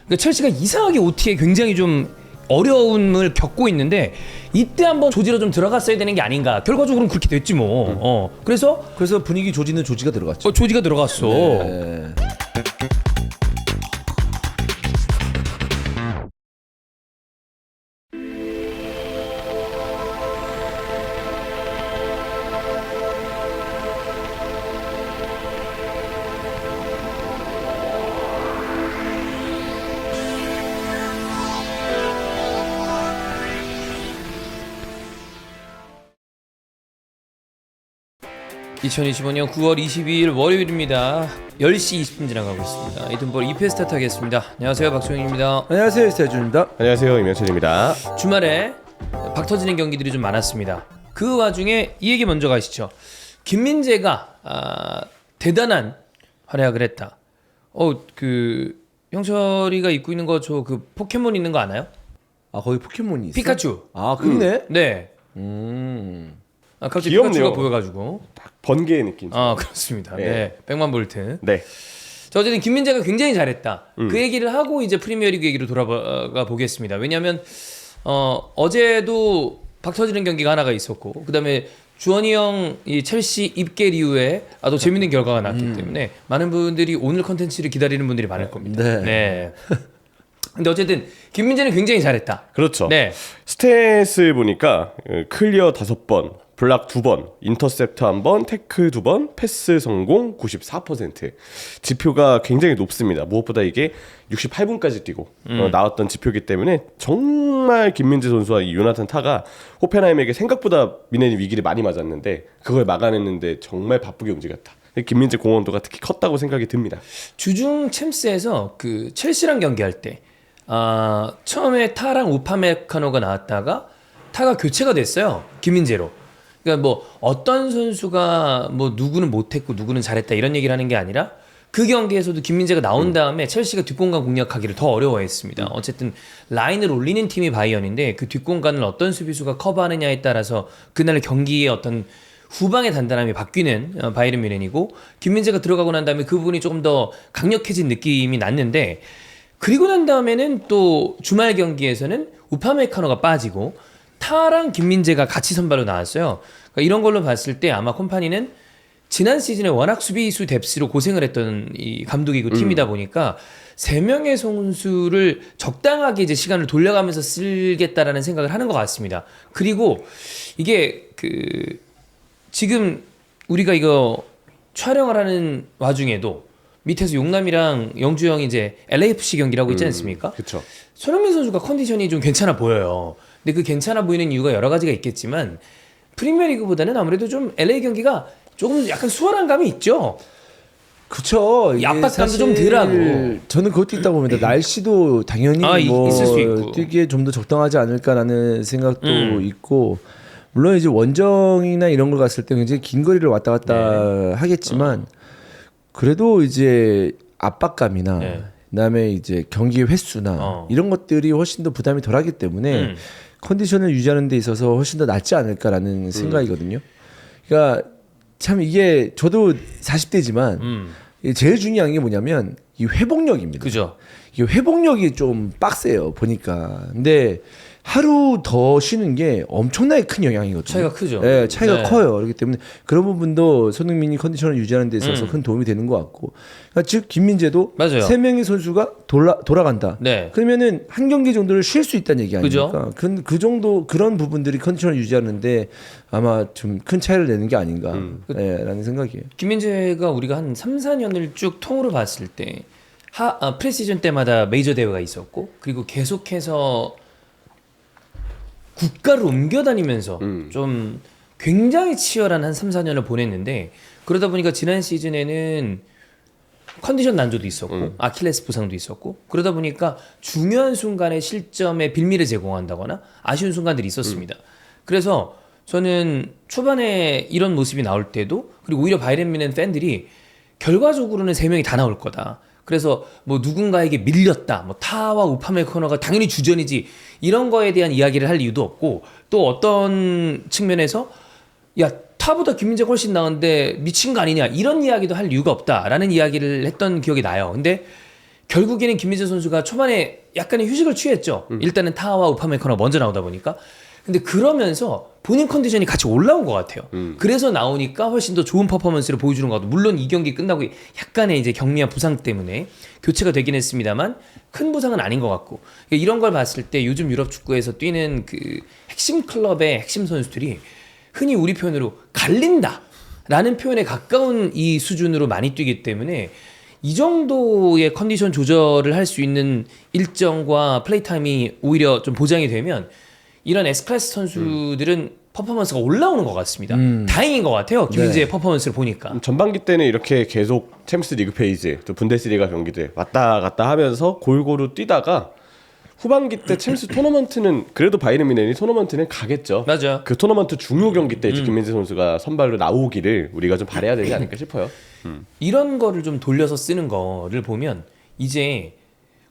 그러니까 첼시가 이상하게 OT에 굉장히 좀 어려움을 겪고 있는데 이때 한번 조지로 좀 들어갔어야 되는 게 아닌가. 결과적으로는 그렇게 됐지 뭐. 그래서 분위기 조지는 조지가 들어갔죠. 조지가 들어갔어. 네. (2025년 9월 22일) 월요일입니다. 10시 20분 지나가고 있습니다. 이든볼 2회 스타트 하겠습니다. 안녕하세요, 박수영입니다. 안녕하세요, 이태준입니다. 안녕하세요, 임현철입니다. 주말에 박 터지는 경기들이 좀 많았습니다. 그 와중에 이 얘기 먼저 가시죠. 김민재가 대단한 활약을 했다. 그 형철이가 입고 있는 거 저 그 포켓몬 있는 거 아나요? 아, 거기 포켓몬이 있어? 피카츄. 아, 그러네. 네. 갑자기 귀엽네요. 피카츄가 보여가지고. 번개의 느낌. 그렇습니다. 네. 네. 백만 볼트. 네. 자, 어쨌든 김민재가 굉장히 잘했다. 그 얘기를 하고 이제 프리미어리그 얘기로 돌아가 보겠습니다. 왜냐하면 어제도 박 터지는 경기가 하나가 있었고, 그다음에 주원이 형 이 첼시 입결 이후에 또 재밌는 결과가 났기 때문에 많은 분들이 오늘 컨텐츠를 기다리는 분들이 많을 겁니다. 네. 네. 근데 어쨌든 김민재는 굉장히 잘했다. 그렇죠. 네. 스탯을 보니까 클리어 5번, 블락 2번, 인터셉트 1번, 태클 2번, 패스 성공 94%. 지표가 굉장히 높습니다. 무엇보다 이게 68분까지 뛰고 나왔던 지표이기 때문에 정말 김민재 선수와 이 요나탄 타가 호펜하임에게 생각보다 미네니 위기를 많이 맞았는데 그걸 막아냈는데 정말 바쁘게 움직였다. 김민재 공헌도가 특히 컸다고 생각이 듭니다. 주중 챔스에서 그 첼시랑 경기할 때 처음에 타랑 우파메카노가 나왔다가 타가 교체가 됐어요. 김민재로. 그러니까 뭐 어떤 선수가 뭐 누구는 못했고 누구는 잘했다 이런 얘기를 하는 게 아니라 그 경기에서도 김민재가 나온 다음에 첼시가 뒷공간 공략하기를 더 어려워했습니다. 어쨌든 라인을 올리는 팀이 바이언인데 그 뒷공간을 어떤 수비수가 커버하느냐에 따라서 그날 경기의 어떤 후방의 단단함이 바뀌는 바이에른 뮌헨이고, 김민재가 들어가고 난 다음에 그 부분이 조금 더 강력해진 느낌이 났는데, 그리고 난 다음에는 또 주말 경기에서는 우파메카노가 빠지고 타랑 김민재가 같이 선발로 나왔어요. 그러니까 이런 걸로 봤을 때 아마 콤파니는 지난 시즌에 워낙 수비수 뎁스로 고생을 했던 이 감독이고 팀이다 보니까 세 명의 선수를 적당하게 이제 시간을 돌려가면서 쓰겠다라는 생각을 하는 것 같습니다. 그리고 이게 지금 우리가 이거 촬영을 하는 와중에도 밑에서 용남이랑 영주 형이 이제 LAFC 경기라고 있지 않습니까? 그렇죠. 손흥민 선수가 컨디션이 좀 괜찮아 보여요. 근데 그 괜찮아 보이는 이유가 여러 가지가 있겠지만 프리미어리그보다는 아무래도 좀 LA 경기가 조금 약간 수월한 감이 있죠. 그쵸. 이 압박감도 좀 덜하고. 저는 그것도 있다고 봅니다. 날씨도 당연히 뭐 있을 수 있고. 뛰기에 좀 더 적당하지 않을까라는 생각도 있고, 물론 이제 원정이나 이런 걸 갔을 때 굉장히 긴 거리를 왔다 갔다 하겠지만 그래도 이제 압박감이나 그다음에 이제 경기 횟수나 이런 것들이 훨씬 더 부담이 덜하기 때문에 컨디션을 유지하는 데 있어서 훨씬 더 낫지 않을까라는 생각이거든요. 그러니까 참 이게 저도 40대지만 제일 중요한 게 뭐냐면 이 회복력입니다. 그죠? 이 회복력이 좀 빡세요 보니까. 근데 하루 더 쉬는 게 엄청나게 큰 영향이거든요. 차이가 크죠. 네, 차이가 네. 커요. 그렇기 때문에 그런 부분도 손흥민이 컨디션을 유지하는 데 있어서 큰 도움이 되는 것 같고, 그러니까 즉 김민재도 맞아요. 세 명의 선수가 돌아간다. 네. 그러면은 한 경기 정도를 쉴 수 있다는 얘기 아닙니까? 그죠? 그 정도 그런 부분들이 컨디션을 유지하는데 아마 좀 큰 차이를 내는 게 아닌가 라는 생각이에요. 김민재가 우리가 한 3, 4년을 쭉 통으로 봤을 때 프리시즌 때마다 메이저 대회가 있었고, 그리고 계속해서 국가를 옮겨 다니면서 좀 굉장히 치열한 한 3, 4년을 보냈는데, 그러다 보니까 지난 시즌에는 컨디션 난조도 있었고 아킬레스 부상도 있었고, 그러다 보니까 중요한 순간에 실점에 빌미를 제공한다거나 아쉬운 순간들이 있었습니다. 그래서 저는 초반에 이런 모습이 나올 때도, 그리고 오히려 바이에른 뮌헨 팬들이 결과적으로는 3명이 다 나올 거다, 그래서 뭐 누군가에게 밀렸다, 뭐 타와 우파메카노가 당연히 주전이지, 이런 거에 대한 이야기를 할 이유도 없고, 또 어떤 측면에서 야 타보다 김민재가 훨씬 나은데 미친 거 아니냐, 이런 이야기도 할 이유가 없다라는 이야기를 했던 기억이 나요. 근데 결국에는 김민재 선수가 초반에 약간의 휴식을 취했죠. 일단은 타와 우파메카노가 먼저 나오다 보니까. 근데 그러면서 본인 컨디션이 같이 올라온 것 같아요. 그래서 나오니까 훨씬 더 좋은 퍼포먼스를 보여주는 것 같아요. 물론 이 경기 끝나고 약간의 이제 경미한 부상 때문에 교체가 되긴 했습니다만 큰 부상은 아닌 것 같고, 그러니까 이런 걸 봤을 때 요즘 유럽 축구에서 뛰는 그 핵심 클럽의 핵심 선수들이 흔히 우리 표현으로 갈린다라는 표현에 가까운 이 수준으로 많이 뛰기 때문에 이 정도의 컨디션 조절을 할 수 있는 일정과 플레이 타임이 오히려 좀 보장이 되면 이런 S클래스 선수들은 퍼포먼스가 올라오는 것 같습니다. 다행인 것 같아요. 김민재의 퍼포먼스를 보니까. 전반기 때는 이렇게 계속 챔스 리그 페이지 또 분데스리가 경기들 왔다 갔다 하면서 골고루 뛰다가 후반기 때 챔스 토너먼트는 그래도 바이에른 뮌헨이 토너먼트는 가겠죠. 맞아. 그 토너먼트 중요 경기 때 이제 김민재 선수가 선발로 나오기를 우리가 좀 바라야 되지 않을까 싶어요. 이런 거를 좀 돌려서 쓰는 거를 보면 이제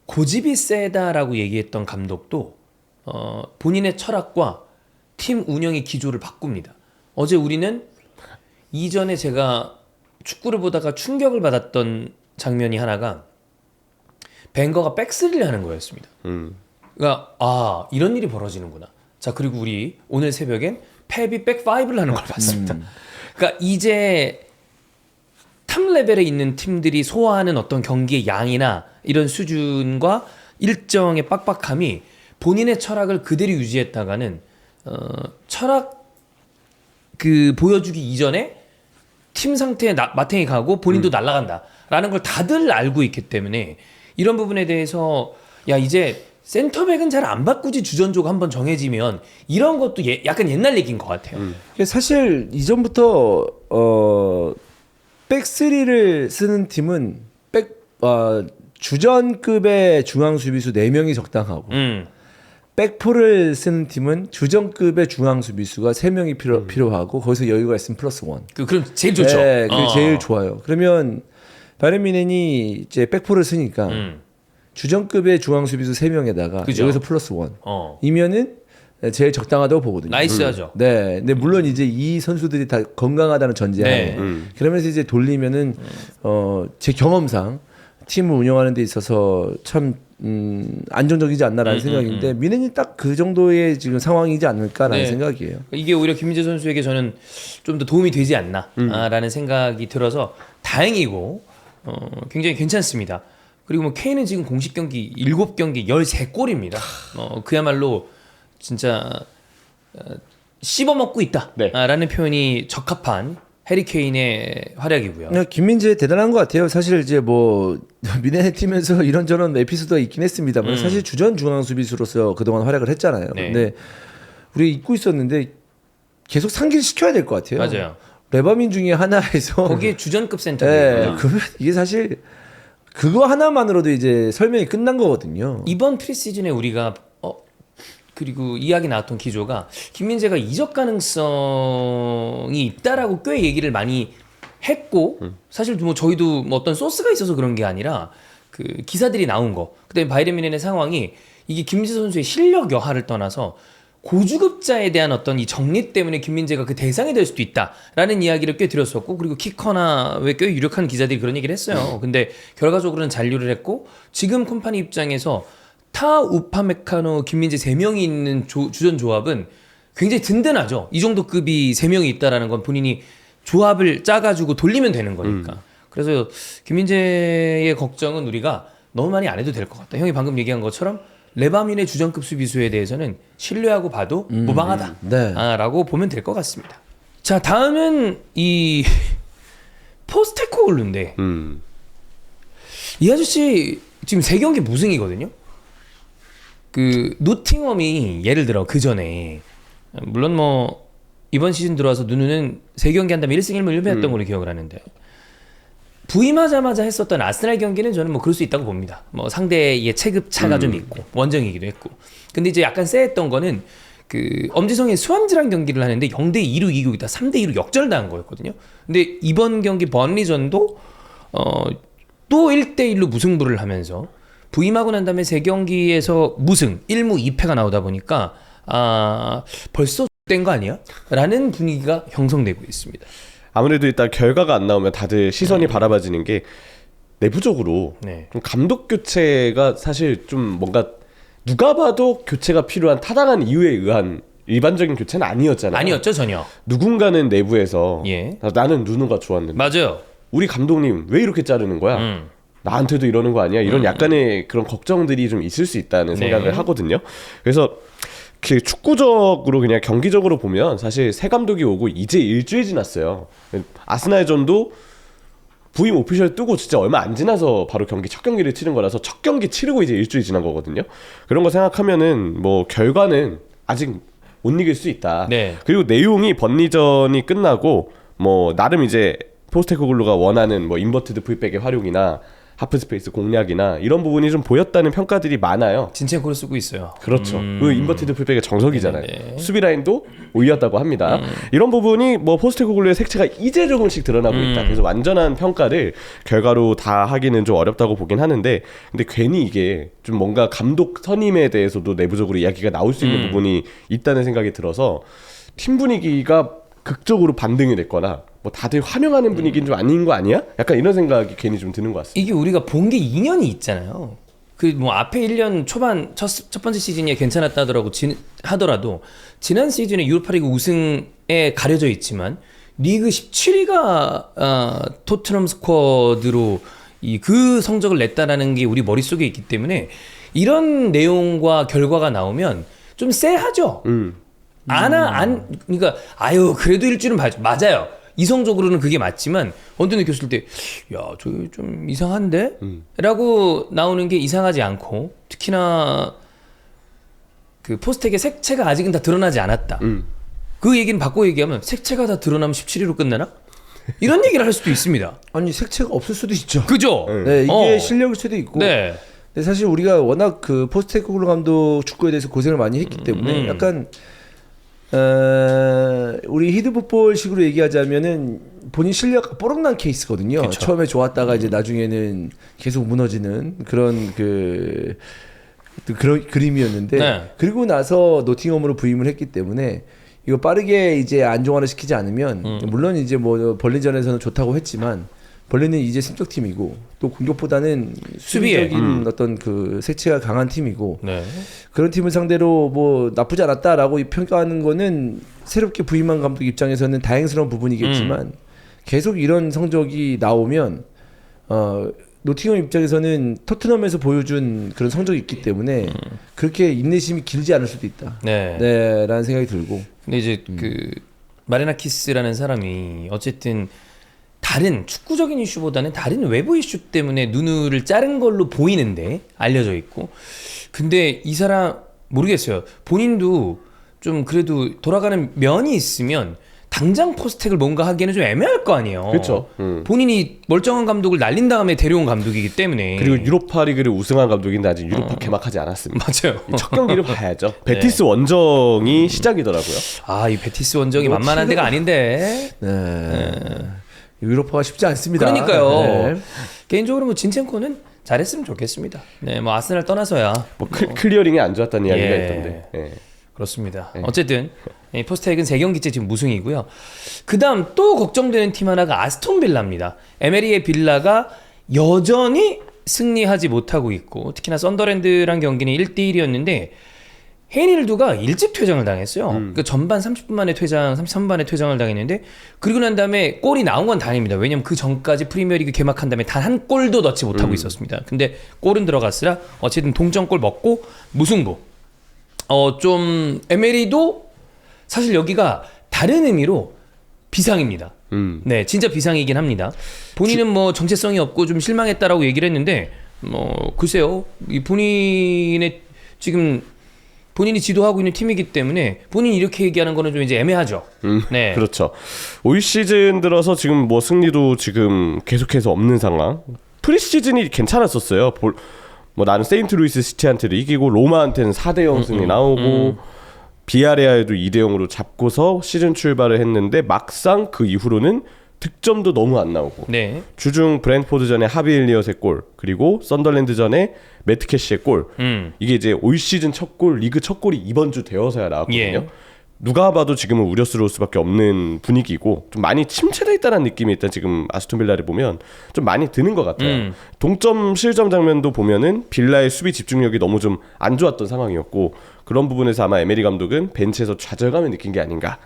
고집이 세다라고 얘기했던 감독도 본인의 철학과 팀 운영의 기조를 바꿉니다. 어제 우리는 이전에 제가 축구를 보다가 충격을 받았던 장면이 하나가 벵거가 백스리를 하는 거였습니다. 그러니까 아 이런 일이 벌어지는구나. 자 그리고 우리 오늘 새벽엔 펩이 백5를 하는 걸 봤습니다. 그러니까 이제 탑 레벨에 있는 팀들이 소화하는 어떤 경기의 양이나 이런 수준과 일정의 빡빡함이 본인의 철학을 그대로 유지했다가는 철학 그 보여주기 이전에 팀 상태에 마탱이 가고 본인도 날아간다라는 걸 다들 알고 있기 때문에 이런 부분에 대해서 야 이제 센터백은 잘 안 바꾸지 주전조가 한번 정해지면 이런 것도 약간 옛날 얘기인 것 같아요. 사실 이전부터 백스리를 쓰는 팀은 주전급의 중앙 수비수 4명이 적당하고 백포를 쓰는 팀은 주전급의 중앙 수비수가 3명이 필요하고 거기서 여유가 있으면 플러스 원. 그럼 제일 좋죠. 네, 그게 제일 좋아요. 그러면 바이에른 뮌헨이 이제 백포를 쓰니까 주전급의 중앙 수비수 3명에다가 그죠. 여기서 플러스 원. 이면은 제일 적당하다고 보거든요. 나이스하죠. 네, 근데 물론 이제 이 선수들이 다 건강하다는 전제하에 그러면서 이제 돌리면은 제 경험상 팀을 운영하는 데 있어서 참 안정적이지 않나라는 생각인데 뮌헨이 딱 그 정도의 지금 상황이지 않을까라는 네. 생각이에요. 이게 오히려 김민재 선수에게 저는 좀 더 도움이 되지 않나라는 생각이 들어서 다행이고 굉장히 괜찮습니다. 그리고 뭐 K는 지금 공식 경기 7경기 13골입니다. 그야말로 진짜 씹어먹고 있다라는 표현이 적합한 해리 케인의 활약이고요. 김민재 대단한 것 같아요. 사실 이제 뭐 뮌헨 팀에서 이런저런 에피소드가 있긴 했습니다만 사실 주전 중앙 수비수로서 그동안 활약을 했잖아요. 네. 근데 우리 잊고 있었는데 계속 상기를 시켜야 될 것 같아요. 맞아요. 레바민 중에 하나에서 거기에 주전급 센터예요. 네, 그러면 이게 사실 그거 하나만으로도 이제 설명이 끝난 거거든요. 이번 프리시즌에 우리가 그리고 이야기 나왔던 기조가 김민재가 이적 가능성이 있다라고 꽤 얘기를 많이 했고 사실 뭐 저희도 뭐 어떤 소스가 있어서 그런 게 아니라 그 기사들이 나온 거. 그다음에 바이에른 뮌헨의 상황이 이게 김민재 선수의 실력 여하를 떠나서 고주급자에 대한 어떤 이 정리 때문에 김민재가 그 대상이 될 수도 있다라는 이야기를 꽤 드렸었고 그리고 키커나 왜 꽤 유력한 기자들이 그런 얘기를 했어요. 근데 결과적으로는 잔류를 했고 지금 콤파니 입장에서 타, 우파메카노, 김민재 3명이 있는 주전 조합은 굉장히 든든하죠. 이 정도 급이 3명이 있다라는 건 본인이 조합을 짜가지고 돌리면 되는 거니까. 그래서 김민재의 걱정은 우리가 너무 많이 안 해도 될 것 같다. 형이 방금 얘기한 것처럼 레바민의 주전급 수비수에 대해서는 신뢰하고 봐도 무방하다. 네. 라고 보면 될 것 같습니다. 자, 다음은 이 포스테코글루인데 이 아저씨 지금 3경기 무승이거든요. 그 노팅엄이 예를 들어 그 전에 물론 뭐 이번 시즌 들어와서 누누는 3경기 한 다음에 1승 1무 1패했던 걸로 기억을 하는데 부임하자마자 했었던 아스날 경기는 저는 뭐 그럴 수 있다고 봅니다. 뭐 상대의 체급 차가 좀 있고 원정이기도 했고. 근데 이제 약간 쎄했던 거는 그 엄지성이 수완지랑 경기를 하는데 0대2로 이기고 있다 3대2로 역전당한 거였거든요. 근데 이번 경기 번리전도 또 1대1로 무승부를 하면서 부임하고 난 다음에 3경기에서 무승 1무 2패가 나오다 보니까 벌써 된 거 아니야? 라는 분위기가 형성되고 있습니다. 아무래도 일단 결과가 안 나오면 다들 시선이 바라봐지는 게 내부적으로 네. 좀 감독 교체가 사실 좀 뭔가 누가 봐도 교체가 필요한 타당한 이유에 의한 일반적인 교체는 아니었잖아요. 아니었죠 전혀. 누군가는 내부에서 예. 나는 누누가 좋았는데 맞아요. 우리 감독님 왜 이렇게 자르는 거야? 나한테도 이러는 거 아니야? 이런 약간의 그런 걱정들이 좀 있을 수 있다는 생각을 네. 하거든요. 그래서 그 축구적으로 그냥 경기적으로 보면 사실 새 감독이 오고 이제 일주일 지났어요. 아스날전도 부임 오피셜 뜨고 진짜 얼마 안 지나서 바로 첫 경기를 치른 거라서 첫 경기 치르고 이제 일주일 지난 거거든요. 그런 거 생각하면은 뭐 결과는 아직 못 이길 수 있다. 네. 그리고 내용이 번리전이 끝나고 뭐 나름 이제 포스테코글루가 원하는 뭐 인버티드 풀백의 활용이나 하프스페이스 공략이나 이런 부분이 좀 보였다는 평가들이 많아요. 진첸코를 쓰고 있어요. 그렇죠. 그 인버티드 풀백의 정석이잖아요. 네네. 수비 라인도 올렸다고 합니다. 이런 부분이 뭐 포스테코글루의 색채가 이제 조금씩 드러나고 있다. 그래서 완전한 평가를 결과로 다 하기는 좀 어렵다고 보긴 하는데, 근데 괜히 이게 좀 뭔가 감독 선임에 대해서도 내부적으로 이야기가 나올 수 있는 부분이 있다는 생각이 들어서 팀 분위기가 극적으로 반등이 됐거나 뭐 다들 환영하는 분위기는 좀 아닌 거 아니야? 약간 이런 생각이 괜히 좀 드는 것 같습니다. 이게 우리가 본 게 2년이 있잖아요. 그 뭐 앞에 1년 초반 첫 번째 시즌이 괜찮았다 하더라도 지난 시즌에 유로파리그 우승에 가려져 있지만 리그 17위가 토트넘 스쿼드로 그 성적을 냈다라는 게 우리 머릿속에 있기 때문에 이런 내용과 결과가 나오면 좀 쎄하죠. 그러니까 아유 그래도 일주일은 봐야죠. 맞아요. 이성적으로는 그게 맞지만 언뜻 느꼈을 때 야 저 좀 이상한데? 라고 나오는 게 이상하지 않고, 특히나 그 포스텍의 색채가 아직은 다 드러나지 않았다. 그 얘기는 바꿔 얘기하면 색채가 다 드러나면 17위로 끝나나? 이런 얘기를 할 수도 있습니다. 아니 색채가 없을 수도 있죠. 그죠? 네, 이게 실력일 수도 있고. 네. 근데 사실 우리가 워낙 그 포스테코글루 감독 축구에 대해서 고생을 많이 했기 때문에 약간 우리 히드풋볼식으로 얘기하자면은 본인 실력 뽀록난 케이스거든요. 그쵸. 처음에 좋았다가 이제 나중에는 계속 무너지는 그런 그런 그림이었는데, 네. 그리고 나서 노팅엄으로 부임을 했기 때문에 이거 빠르게 이제 안정화를 시키지 않으면 물론 이제 뭐 벌린전에서는 좋다고 했지만 벌린은 이제 승격팀이고 또 공격보다는 수비적인 어떤 그 색채가 강한 팀이고, 네. 그런 팀을 상대로 뭐 나쁘지 않았다라고 평가하는 거는 새롭게 부임한 감독 입장에서는 다행스러운 부분이겠지만 계속 이런 성적이 나오면 노팅엄 입장에서는 토트넘에서 보여준 그런 성적이 있기 때문에 그렇게 인내심이 길지 않을 수도 있다. 네. 네, 라는 생각이 들고. 근데 이제 그 마레나키스라는 사람이 어쨌든 다른 축구적인 이슈보다는 다른 외부 이슈 때문에 누누를 자른 걸로 보이는데 알려져 있고, 근데 이 사람 모르겠어요. 본인도 좀 그래도 돌아가는 면이 있으면 당장 포스텍을 뭔가 하기에는 좀 애매할 거 아니에요. 그렇죠. 본인이 멀쩡한 감독을 날린 다음에 데려온 감독이기 때문에. 그리고 유로파리그를 우승한 감독인데 아직 유로파 개막하지 않았습니다. 맞아요. 이첫 경기를 봐야죠. 베티스 원정이 시작이더라고요. 아, 이 베티스 원정이 만만한 데가 아닌데. 네. 유로파가 쉽지 않습니다. 그러니까요. 네. 개인적으로 뭐 진첸코는 잘했으면 좋겠습니다. 네, 뭐 아스날 떠나서야 뭐 클리어링이 안 좋았다는 이야기가 예. 있던데. 예. 그렇습니다. 어쨌든 이 포스텍은 3경기째 지금 무승이고요. 그다음 또 걱정되는 팀 하나가 아스톤 빌라입니다. 에메리의 빌라가 여전히 승리하지 못하고 있고, 특히나 썬더랜드랑 경기는 1대1이었는데 헤인일두가 일찍 퇴장을 당했어요. 그러니까 전반 30분 만에 퇴장, 33분 만에 퇴장을 당했는데, 그리고 난 다음에 골이 나온 건 다행입니다. 왜냐면 그 전까지 프리미어리그 개막한 다음에 단 한 골도 넣지 못하고 있었습니다. 근데 골은 들어갔으라 어쨌든 동점골 먹고 무승부. 좀 에메리도 사실 여기가 다른 의미로 비상입니다. 네, 진짜 비상이긴 합니다. 본인은 뭐 정체성이 없고 좀 실망했다라고 얘기를 했는데, 뭐 글쎄요, 이 본인의 지금 본인이 지도하고 있는 팀이기 때문에 본인이 이렇게 얘기하는 거는 좀 이제 애매하죠. 네, 그렇죠. 올 시즌 들어서 지금 뭐 승리도 지금 계속해서 없는 상황. 프리시즌이 괜찮았었어요. 뭐 나는 세인트 루이스 시티한테도 이기고 로마한테는 4대0 승리 나오고 비아레알도 2대0으로 잡고서 시즌 출발을 했는데 막상 그 이후로는 득점도 너무 안 나오고, 네, 주중 브랜트포드전에 하비 일리엇의 골, 그리고 썬더랜드전에 매트 캐시의 골, 이게 이제 올 시즌 첫 골, 리그 첫 골이 이번 주 되어서야 나왔거든요. 예. 누가 봐도 지금은 우려스러울 수밖에 없는 분위기고 좀 많이 침체돼 있다는 느낌이 일단 지금 아스톤 빌라를 보면 좀 많이 드는 것 같아요. 동점 실점 장면도 보면은 빌라의 수비 집중력이 너무 좀 안 좋았던 상황이었고 그런 부분에서 아마 에메리 감독은 벤치에서 좌절감을 느낀 게 아닌가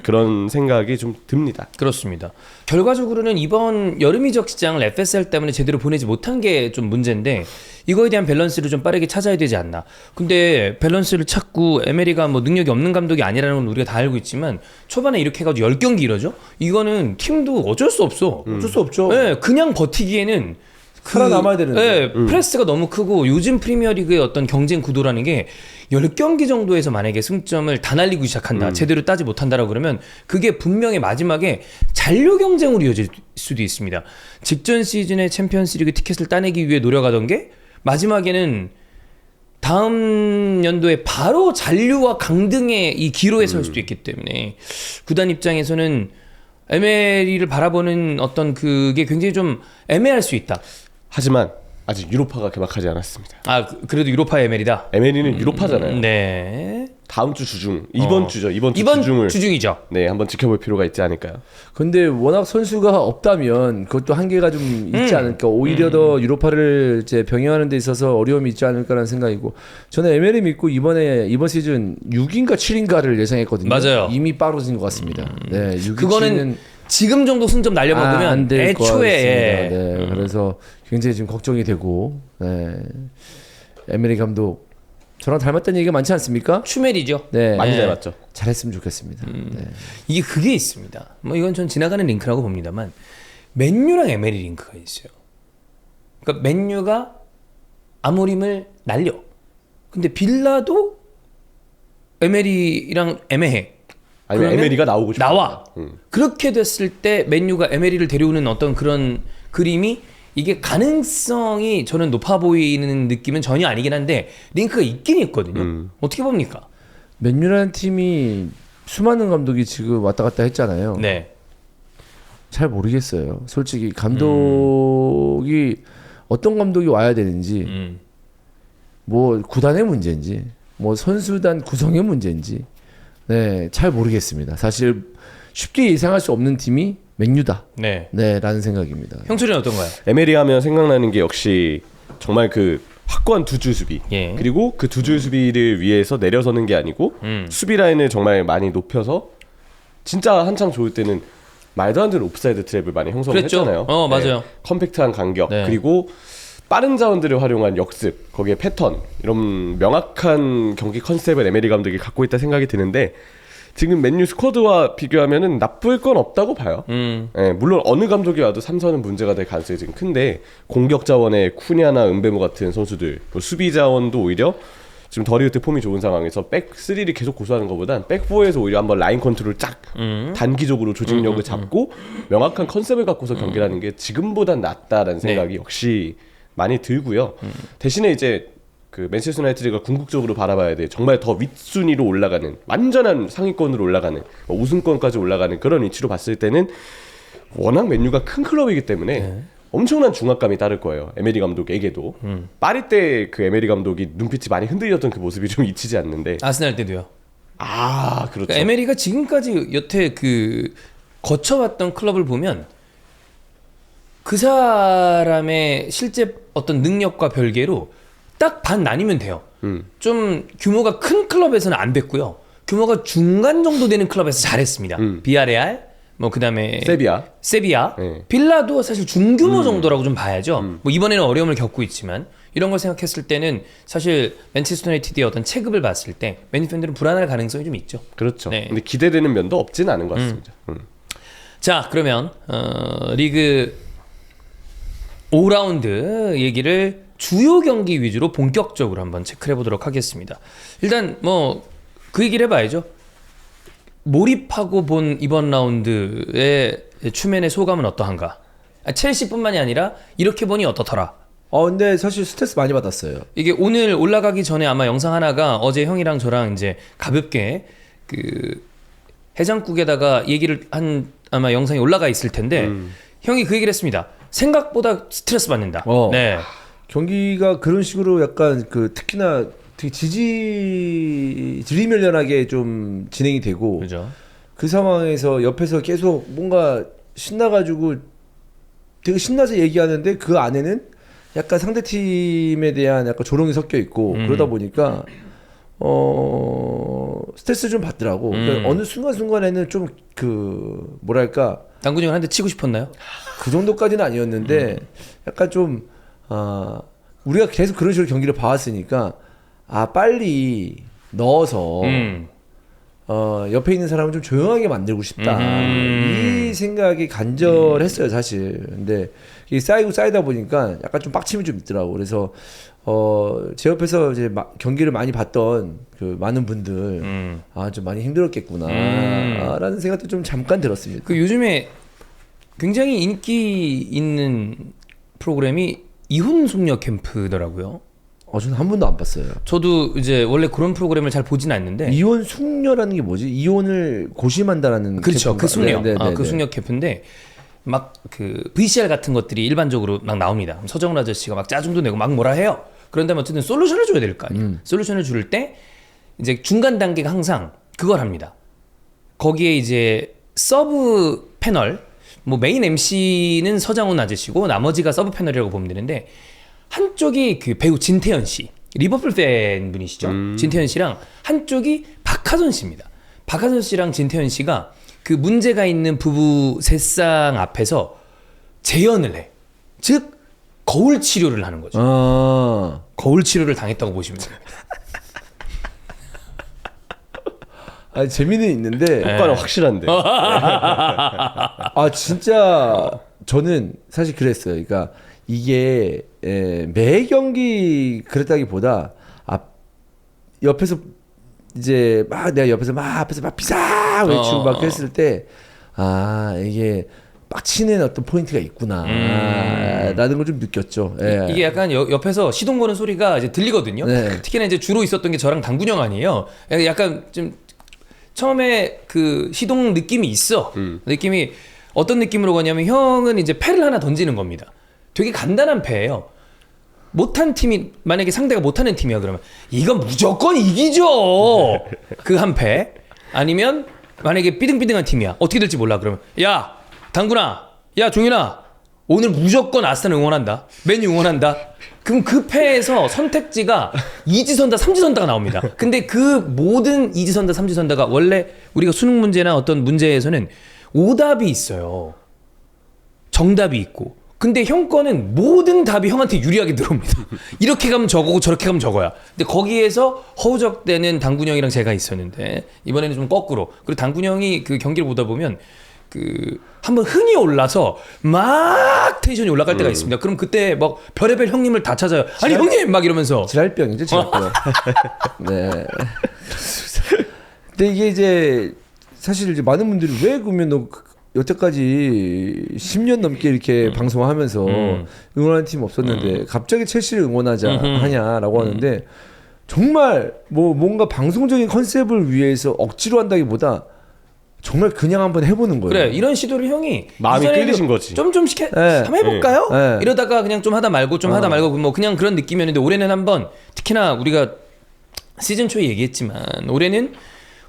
그런 생각이 좀 듭니다. 그렇습니다. 결과적으로는 이번 여름 이적 시장을 FSL 때문에 제대로 보내지 못한 게 좀 문제인데 이거에 대한 밸런스를 좀 빠르게 찾아야 되지 않나. 근데 밸런스를 찾고 에메리가 뭐 능력이 없는 감독이 아니라는 건 우리가 다 알고 있지만 초반에 이렇게 해가지고 10경기 이러죠? 이거는 팀도 어쩔 수 없어. 어쩔 수 없죠. 네, 그냥 버티기에는 살아남아야 되는데. 프레스가 너무 크고 요즘 프리미어리그의 어떤 경쟁 구도라는 게 10경기 정도에서 만약에 승점을 다 날리고 시작한다. 제대로 따지 못한다라고 그러면 그게 분명히 마지막에 잔류 경쟁으로 이어질 수도 있습니다. 직전 시즌에 챔피언스리그 티켓을 따내기 위해 노력하던 게 마지막에는 다음 연도에 바로 잔류와 강등의 이 기로에 설 수도 있기 때문에 구단 입장에서는 에메리를 바라보는 어떤 그게 굉장히 좀 애매할 수 있다. 하지만 아직 유로파가 개막하지 않았습니다. 그래도 유로파 에메리다. 에메리는 유로파잖아요. 네. 다음 주 주중 이번 주죠. 이번 주중을 주중이죠. 네 한번 지켜볼 필요가 있지 않을까요? 근데 워낙 선수가 없다면 그것도 한계가 좀 있지 않을까. 오히려 더 유로파를 이제 병행하는 데 있어서 어려움이 있지 않을까라는 생각이고 저는 에메리 믿고 이번 시즌 6인가 7인가를 예상했거든요. 맞아요. 이미 빠르진 것 같습니다. 네, 6위 그거는 지금 정도 승점 날려먹으면 안될 것 같습니다. 애초에 네, 그래서 굉장히 지금 걱정이 되고 에메리 감독 저랑 닮았다는 얘기가 많지 않습니까? 추멜이죠. 네, 많이 닮았죠. 잘했으면 좋겠습니다. 네. 이게 그게 있습니다. 뭐 이건 전 지나가는 링크라고 봅니다만 맨유랑 에메리 링크가 있어요. 그러니까 맨유가 아모림을 날려. 근데 빌라도 에메리랑 애매해. 아니면 그러면 에메리가 나오고 싶어. 나와. 그렇게 됐을 때 맨유가 에메리를 데려오는 어떤 그런 그림이 이게 가능성이 저는 높아 보이는 느낌은 전혀 아니긴 한데 링크가 있긴 있거든요. 어떻게 봅니까? 맨유라는 팀이 수많은 감독이 지금 왔다 갔다 했잖아요. 네. 잘 모르겠어요. 솔직히 감독이 어떤 감독이 와야 되는지 뭐 구단의 문제인지 뭐 선수단 구성의 문제인지 잘 모르겠습니다. 사실 쉽게 예상할 수 없는 팀이 맨유다. 네. 라는 생각입니다. 형철이는 어떤가요? 에메리 하면 생각나는 게 역시 정말 그 확고한 두 줄 수비. 예. 그리고 그 두 줄 수비를 위해서 내려서는 게 아니고 수비 라인을 정말 많이 높여서 진짜 한창 좋을 때는 말도 안 되는 옵사이드 트랩을 많이 형성을 그랬죠. 했잖아요. 맞아요. 컴팩트한 간격 네. 그리고 빠른 자원들을 활용한 역습 거기에 패턴 이런 명확한 경기 컨셉을 에메리 감독이 갖고 있다 생각이 드는데 지금 맨유 스쿼드와 비교하면은 나쁠 건 없다고 봐요. 물론 어느 감독이 와도 삼선은 문제가 될 가능성이 지금 큰데 공격 자원에 쿠냐나 은베모 같은 선수들 수비 자원도 오히려 지금 더리우트 폼이 좋은 상황에서 백 3를 계속 고수하는 것보단 백 4에서 오히려 한번 라인 컨트롤 쫙 단기적으로 조직력을 잡고 명확한 컨셉을 갖고서 경기를 하는 게 지금보단 낫다라는 생각이 역시 많이 들고요. 대신에 이제 그 맨체스터 유나이티드가 궁극적으로 바라봐야 돼. 정말 더 윗순위로 올라가는 완전한 상위권으로 올라가는 우승권까지 올라가는 그런 위치로 봤을 때는 워낙 맨유가 큰 클럽이기 때문에 엄청난 중압감이 따를 거예요. 에메리 감독에게도. 파리 때 그 에메리 감독이 눈빛이 많이 흔들렸던 그 모습이 좀 잊히지 않는데. 아스날 때도요. 그렇죠. 그러니까 에메리가 지금까지 여태 그 거쳐왔던 클럽을 보면 그 사람의 실제 어떤 능력과 별개로 딱 반 나뉘면 돼요. 좀 규모가 큰 클럽에서는 안 됐고요. 규모가 중간 정도 되는 클럽에서 잘했습니다. 비아레알, 뭐 그다음에 세비야, 네. 빌라도 사실 중규모 정도라고 좀 봐야죠. 뭐 이번에는 어려움을 겪고 있지만 이런 걸 생각했을 때는 사실 맨체스터 유나이티드의 어떤 체급을 봤을 때 맨유 팬들은 불안할 가능성이 좀 있죠. 그렇죠. 네. 근데 기대되는 면도 없지는 않은 것 같습니다. 자, 그러면 리그 5라운드 얘기를 주요 경기 위주로 본격적으로 한번 체크해 보도록 하겠습니다. 일단 뭐 그 얘기를 해봐야죠. 몰입하고 본 이번 라운드의 추맨의 소감은 어떠한가? 첼시뿐만이 아니라 이렇게 보니 어떻더라? 근데 사실 스트레스 많이 받았어요. 이게 오늘 올라가기 전에 아마 영상 하나가 어제 형이랑 저랑 이제 가볍게 그 해장국에다가 얘기를 한 아마 영상이 올라가 있을 텐데 형이 그 얘기를 했습니다. 생각보다 스트레스 받는다. 경기가 그런 식으로 약간 그 특히나 되게 지리멸렬하게 좀 진행이 되고 그죠. 그 상황에서 옆에서 계속 뭔가 신나가지고 되게 신나서 얘기하는데 그 안에는 약간 상대 팀에 대한 약간 조롱이 섞여 있고 그러다 보니까 스트레스 좀 받더라고. 그러니까 어느 순간순간에는 좀 그 뭐랄까 당근이 형한테 치고 싶었나요? 그 정도까지는 아니었는데 약간 좀 우리가 계속 그런 식으로 경기를 봐왔으니까 빨리 넣어서 옆에 있는 사람을 좀 조용하게 만들고 싶다 이 생각이 간절했어요 사실. 근데 이게 쌓이다 보니까 약간 좀 빡침이 좀 있더라고. 그래서 제 옆에서 이제 경기를 많이 봤던 그 많은 분들 좀 많이 힘들었겠구나라는 생각도 좀 잠깐 들었습니다. 그 요즘에 굉장히 인기 있는 프로그램이 이혼 숙녀 캠프더라고요. 저는 한 번도 안 봤어요. 저도 이제 원래 그런 프로그램을 잘 보진 않는데. 이혼 숙녀라는 게 뭐지? 이혼을 고심한다라는 그렇죠. 캠프인가? 그 숙녀. 네, 그 숙녀 캠프인데 막 그 VCR 같은 것들이 일반적으로 막 나옵니다. 그럼 서정훈 아저씨가 막 짜증도 내고 막 뭐라 해요. 그런 다음에 어쨌든 솔루션을 줘야 될 거 아니에요. 솔루션을 줄 때 이제 중간 단계가 항상 그걸 합니다. 거기에 이제 서브 패널, 뭐 메인 MC는 서장훈 아저씨고 나머지가 서브 패널이라고 보면 되는데 한쪽이 그 배우 진태현 씨, 리버풀 팬 분이시죠. 진태현 씨랑 한쪽이 박하선 씨입니다. 박하선 씨랑 진태현 씨가 그 문제가 있는 부부 셋상 앞에서 재연을 해. 즉 거울 치료를 하는 거죠. 거울 치료를 당했다고 보시면 됩니다. 재미는 있는데 효과는 확실한데. 진짜 저는 사실 그랬어요. 그러니까 이게 매 경기 그랬다기보다 옆에서 이제 막 내가 옆에서 막 앞에서 막 비상 외치고 막 했을 때 이게 빡치는 어떤 포인트가 있구나라는 걸 좀 느꼈죠. 예. 이게 약간 옆에서 시동 거는 소리가 이제 들리거든요. 네. 특히나 이제 주로 있었던 게 저랑 당군형 아니에요. 약간 좀 처음에 그 시동 느낌이 있어. 느낌이 어떤 느낌으로 가냐면 형은 이제 패를 하나 던지는 겁니다. 되게 간단한 패예요. 못한 팀이 만약에 상대가 못하는 팀이야 그러면 이건 무조건 이기죠. 그 한 패. 아니면 만약에 삐등삐등한 팀이야. 어떻게 될지 몰라 그러면 야 당구나, 야 종윤아 오늘 무조건 아스탄 응원한다. 맨유 응원한다. 그럼 그 패에서 선택지가 2지선다 3지선다가 나옵니다. 근데 그 모든 2지선다 3지선다가 원래 우리가 수능 문제나 어떤 문제에서는 오답이 있어요. 정답이 있고. 근데 형 거는 모든 답이 형한테 유리하게 들어옵니다. 이렇게 가면 저거고 저렇게 가면 저거야. 근데 거기에서 허우적대는 당군형이랑 제가 있었는데 이번에는 좀 거꾸로. 그리고 당군형이 그 경기를 보다 보면 그 한번 흥이 올라서 막 텐션이 올라갈 때가 있습니다. 그럼 그때 막 별의별 형님을 다 찾아요. 아니 형님 막 이러면서 지랄병이죠, 지랄병. 네. 근데 이게 이제 사실 이제 많은 분들이 왜 그러면 너 여태까지 10년 넘게 이렇게 방송하면서 응원하는 팀 없었는데 갑자기 첼시를 응원하자 하냐라고 하는데 정말 뭐 뭔가 방송적인 컨셉을 위해서 억지로 한다기보다 정말 그냥 한번 해보는 거예요. 그래 이런 시도를 형이 마음이 이전에도 끌리신 거지. 좀씩 한번 해볼까요? 네. 이러다가 그냥 좀 하다 말고 좀 하다 말고 뭐 그냥 그런 느낌이었는데 올해는 한번 특히나 우리가 시즌 초에 얘기했지만 올해는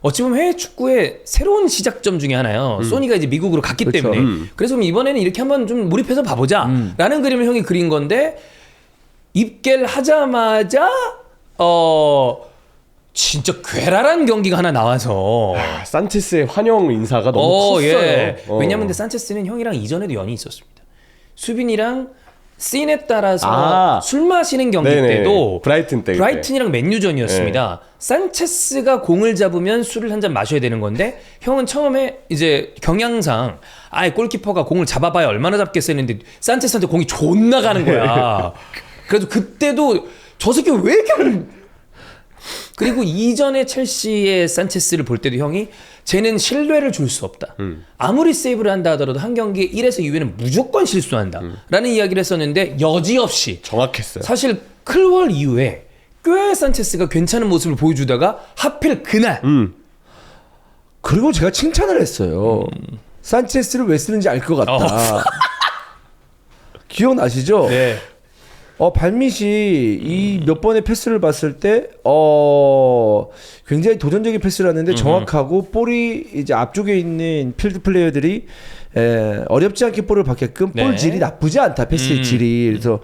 어찌 보면 해외 축구의 새로운 시작점 중에 하나요. 소니가 이제 미국으로 갔기 그렇죠. 때문에 그래서 그럼 이번에는 이렇게 한번 좀 몰입해서 봐보자 라는 그림을 형이 그린 건데 입계를 하자마자 진짜 괴랄한 경기가 하나 나와서 산체스의 환영 인사가 너무 컸어요. 예. 왜냐면 근데 산체스는 형이랑 이전에도 연이 있었습니다. 수빈이랑 씬에 따라서 술 마시는 경기 네네. 때도 브라이튼 때 브라이튼이랑 맨유전이었습니다. 산체스가 공을 잡으면 술을 한 잔 마셔야 되는 건데 형은 처음에 이제 경향상 골키퍼가 공을 잡아봐야 얼마나 잡겠어 했는데 산체스한테 공이 존나 가는 거야. 그래도 그때도 저 새끼 왜 이렇게 그리고 이전에 첼시의 산체스를 볼 때도 형이 쟤는 신뢰를 줄 수 없다. 아무리 세이브를 한다 하더라도 한 경기에 1에서 2회는 무조건 실수한다. 라는 이야기를 했었는데 여지없이 정확했어요. 사실 클월 이후에 꽤 산체스가 괜찮은 모습을 보여주다가 하필 그날 그리고 제가 칭찬을 했어요. 산체스를 왜 쓰는지 알 것 같다. 기억나시죠? 네. 발밑이 이 몇 번의 패스를 봤을 때 굉장히 도전적인 패스를 하는데 정확하고 볼이 이제 앞쪽에 있는 필드 플레이어들이 어렵지 않게 볼을 받게끔 네. 볼 질이 나쁘지 않다. 패스의 질이. 그래서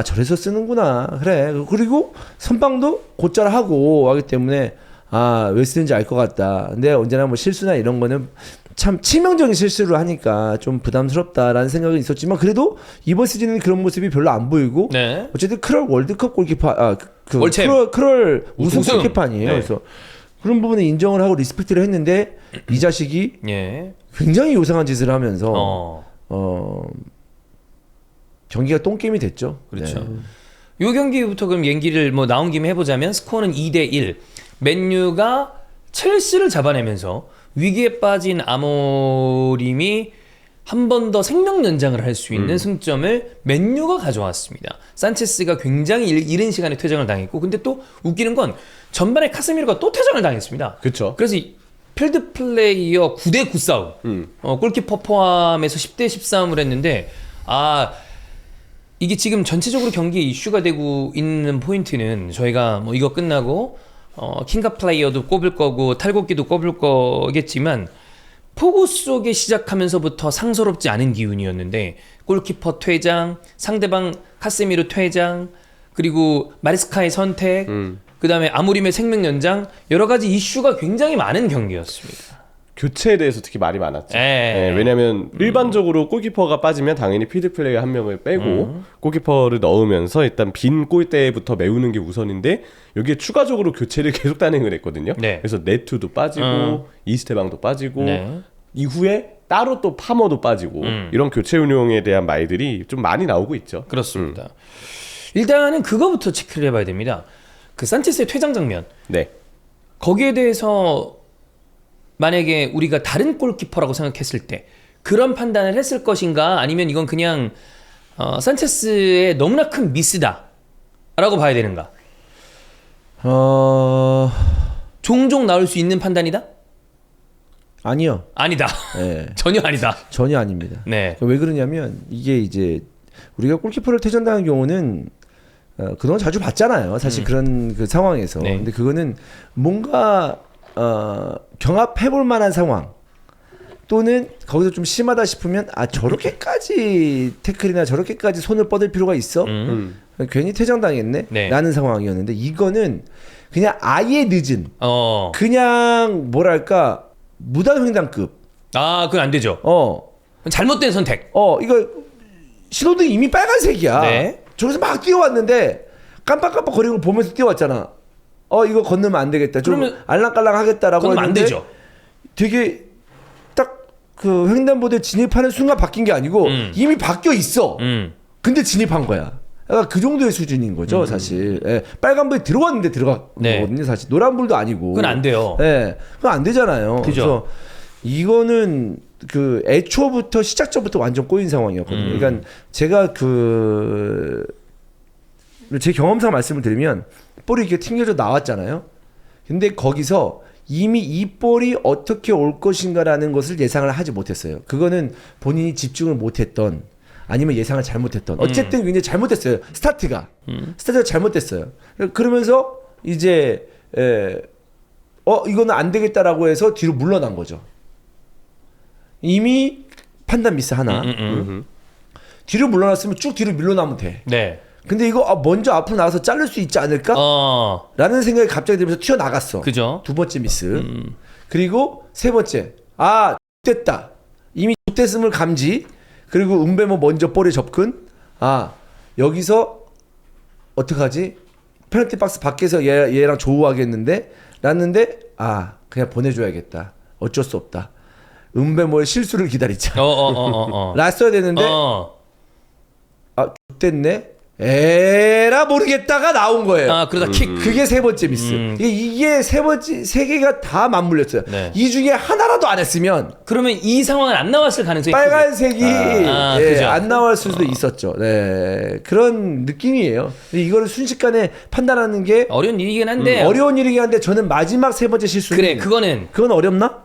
저래서 쓰는구나. 그래. 그리고 선방도 곧잘 하고 하기 때문에 왜 쓰는지 알 것 같다. 근데 언제나 뭐 실수나 이런 거는 참 치명적인 실수를 하니까 좀 부담스럽다라는 생각은 있었지만 그래도 이번 시즌은 그런 모습이 별로 안 보이고 네. 어쨌든 크럴 월드컵 골키퍼 월챔. 크럴 우승 우승. 골키퍼 아니에요. 네. 그래서 그런 부분에 인정을 하고 리스펙트를 했는데 이 자식이 예. 굉장히 요상한 짓을 하면서 어. 경기가 똥게임이 됐죠. 그렇죠. 네. 요 경기부터 그럼 얘기를 뭐 나온 김에 해보자면 스코어는 2대1. 맨유가 첼시를 잡아내면서 위기에 빠진 아모림이 한 번 더 생명 연장을 할 수 있는 승점을 맨유가 가져왔습니다. 산체스가 굉장히 이른 시간에 퇴장을 당했고, 근데 또 웃기는 건 전반에 카세미로가 또 퇴장을 당했습니다. 그쵸. 그래서 이 필드 플레이어 9대9 싸움, 골키퍼 포함해서 10대10 싸움을 했는데, 이게 지금 전체적으로 경기에 이슈가 되고 있는 포인트는 저희가 뭐 이거 끝나고 킹카 플레이어도 꼽을 거고 탈곡기도 꼽을 거겠지만 폭우 속에 시작하면서부터 상서롭지 않은 기운이었는데 골키퍼 퇴장, 상대방 카세미로 퇴장, 그리고 마레스카의 선택, 그 다음에 아모림의 생명 연장, 여러 가지 이슈가 굉장히 많은 경기였습니다. 교체에 대해서 특히 말이 많았죠. 예. 왜냐하면 일반적으로 골키퍼가 빠지면 당연히 필드 플레이어 한 명을 빼고 골키퍼를 넣으면서 일단 빈 골대부터 메우는 게 우선인데 여기에 추가적으로 교체를 계속 단행을 했거든요. 네. 그래서 네투도 빠지고 이스테방도 빠지고 네. 이후에 따로 또 파머도 빠지고 이런 교체 운용에 대한 말들이 좀 많이 나오고 있죠. 그렇습니다. 일단은 그거부터 체크를 해봐야 됩니다. 그 산체스의 퇴장 장면. 네. 거기에 대해서 만약에 우리가 다른 골키퍼라고 생각했을 때 그런 판단을 했을 것인가, 아니면 이건 그냥 산체스의 너무나 큰 미스다라고 봐야 되는가? 종종 나올 수 있는 판단이다? 아니요. 아니다. 네. 전혀 아니다. 전혀 아닙니다. 네. 왜 그러냐면 이게 이제 우리가 골키퍼를 퇴장당한 경우는 그동안 자주 봤잖아요. 사실 그런 그 상황에서. 네. 근데 그거는 뭔가 경합해볼 만한 상황 또는 거기서 좀 심하다 싶으면 저렇게까지 태클이나 저렇게까지 손을 뻗을 필요가 있어? 괜히 퇴장당했네? 네. 라는 상황이었는데 이거는 그냥 아예 늦은 그냥 뭐랄까 무단횡단급 그건 안 되죠. 잘못된 선택. 이거 신호등이 이미 빨간색이야. 네. 저기서 막 뛰어왔는데 깜빡깜빡 거리는 걸 보면서 뛰어왔잖아. 이거 건너면 안 되겠다. 좀 그러면 알랑깔랑 하겠다라고 건너면 안 했는데 되죠. 되게 딱 그 횡단보도에 진입하는 순간 바뀐 게 아니고 이미 바뀌어 있어. 근데 진입한 거야. 그러니까 그 정도의 수준인 거죠, 사실. 예, 빨간불이 들어왔는데 들어간 네. 거거든요, 사실. 노란불도 아니고. 그건 안 돼요. 예, 그건 안 되잖아요. 그죠. 그래서 이거는 그 애초부터 시작전부터 완전 꼬인 상황이었거든요. 그러니까 제가 제 경험상 말씀을 드리면 볼이 이렇게 튕겨져 나왔잖아요. 근데 거기서 이미 이 볼이 어떻게 올 것인가라는 것을 예상을 하지 못했어요. 그거는 본인이 집중을 못했던 아니면 예상을 잘못했던 어쨌든 굉장히 잘못됐어요. 스타트가 잘못됐어요. 그러면서 이제 이거는 안 되겠다라고 해서 뒤로 물러난 거죠. 이미 판단 미스 하나. 뒤로 물러났으면 쭉 뒤로 밀려나면 돼. 네. 근데 이거 먼저 앞으로 나가서 자를 수 있지 않을까? 라는 생각이 갑자기 들면서 튀어나갔어. 그죠. 두 번째 미스. 그리고 세 번째. 됐다. 이미 됐음을 감지. 그리고 은배모 먼저 볼에 접근. 여기서 어떡하지? 페널티 박스 밖에서 얘랑 조우하겠는데? 랐는데 그냥 보내줘야겠다. 어쩔 수 없다. 은배모의 실수를 기다리자. 랐어야 되는데 됐네. 에라 모르겠다가 나온 거예요. 그러다 킥. 그게 세 번째 미스. 이게 세 개가 다 맞물렸어요. 네. 이 중에 하나라도 안 했으면 그러면 이 상황은 안 나왔을 가능성이 빨간색이 그죠. 안 나올 수도 있었죠. 네, 그런 느낌이에요. 이거를 순식간에 판단하는 게 어려운 일이긴 한데 어려운 일이긴 한데 저는 마지막 세 번째 실수는 그건 어렵나?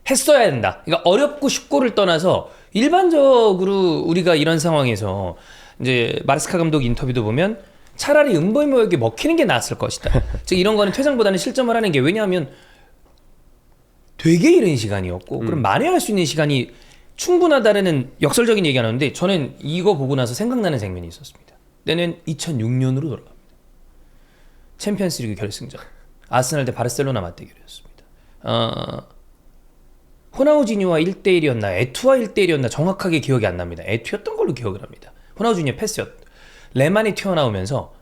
했어야 된다. 그러니까 어렵고 쉽고를 떠나서 일반적으로 우리가 이런 상황에서 이제 마르스카 감독 인터뷰도 보면 차라리 은보이모에게 먹히는 게 나았을 것이다. 즉 이런 거는 퇴장보다는 실점을 하는 게, 왜냐하면 되게 이른 시간이었고 그럼 만회할 수 있는 시간이 충분하다는 역설적인 얘기 하는데, 저는 이거 보고 나서 생각나는 장면이 있었습니다. 때는 2006년으로 돌아갑니다. 챔피언스리그 결승전, 아스날 대 바르셀로나 맞대결이었습니다. 호나우지뉴와 1대1이었나 에투와 1대1이었나 정확하게 기억이 안 납니다. 에투였던 걸로 기억을 합니다. 호나우지뉴의 패스였. 레만이 튀어나오면서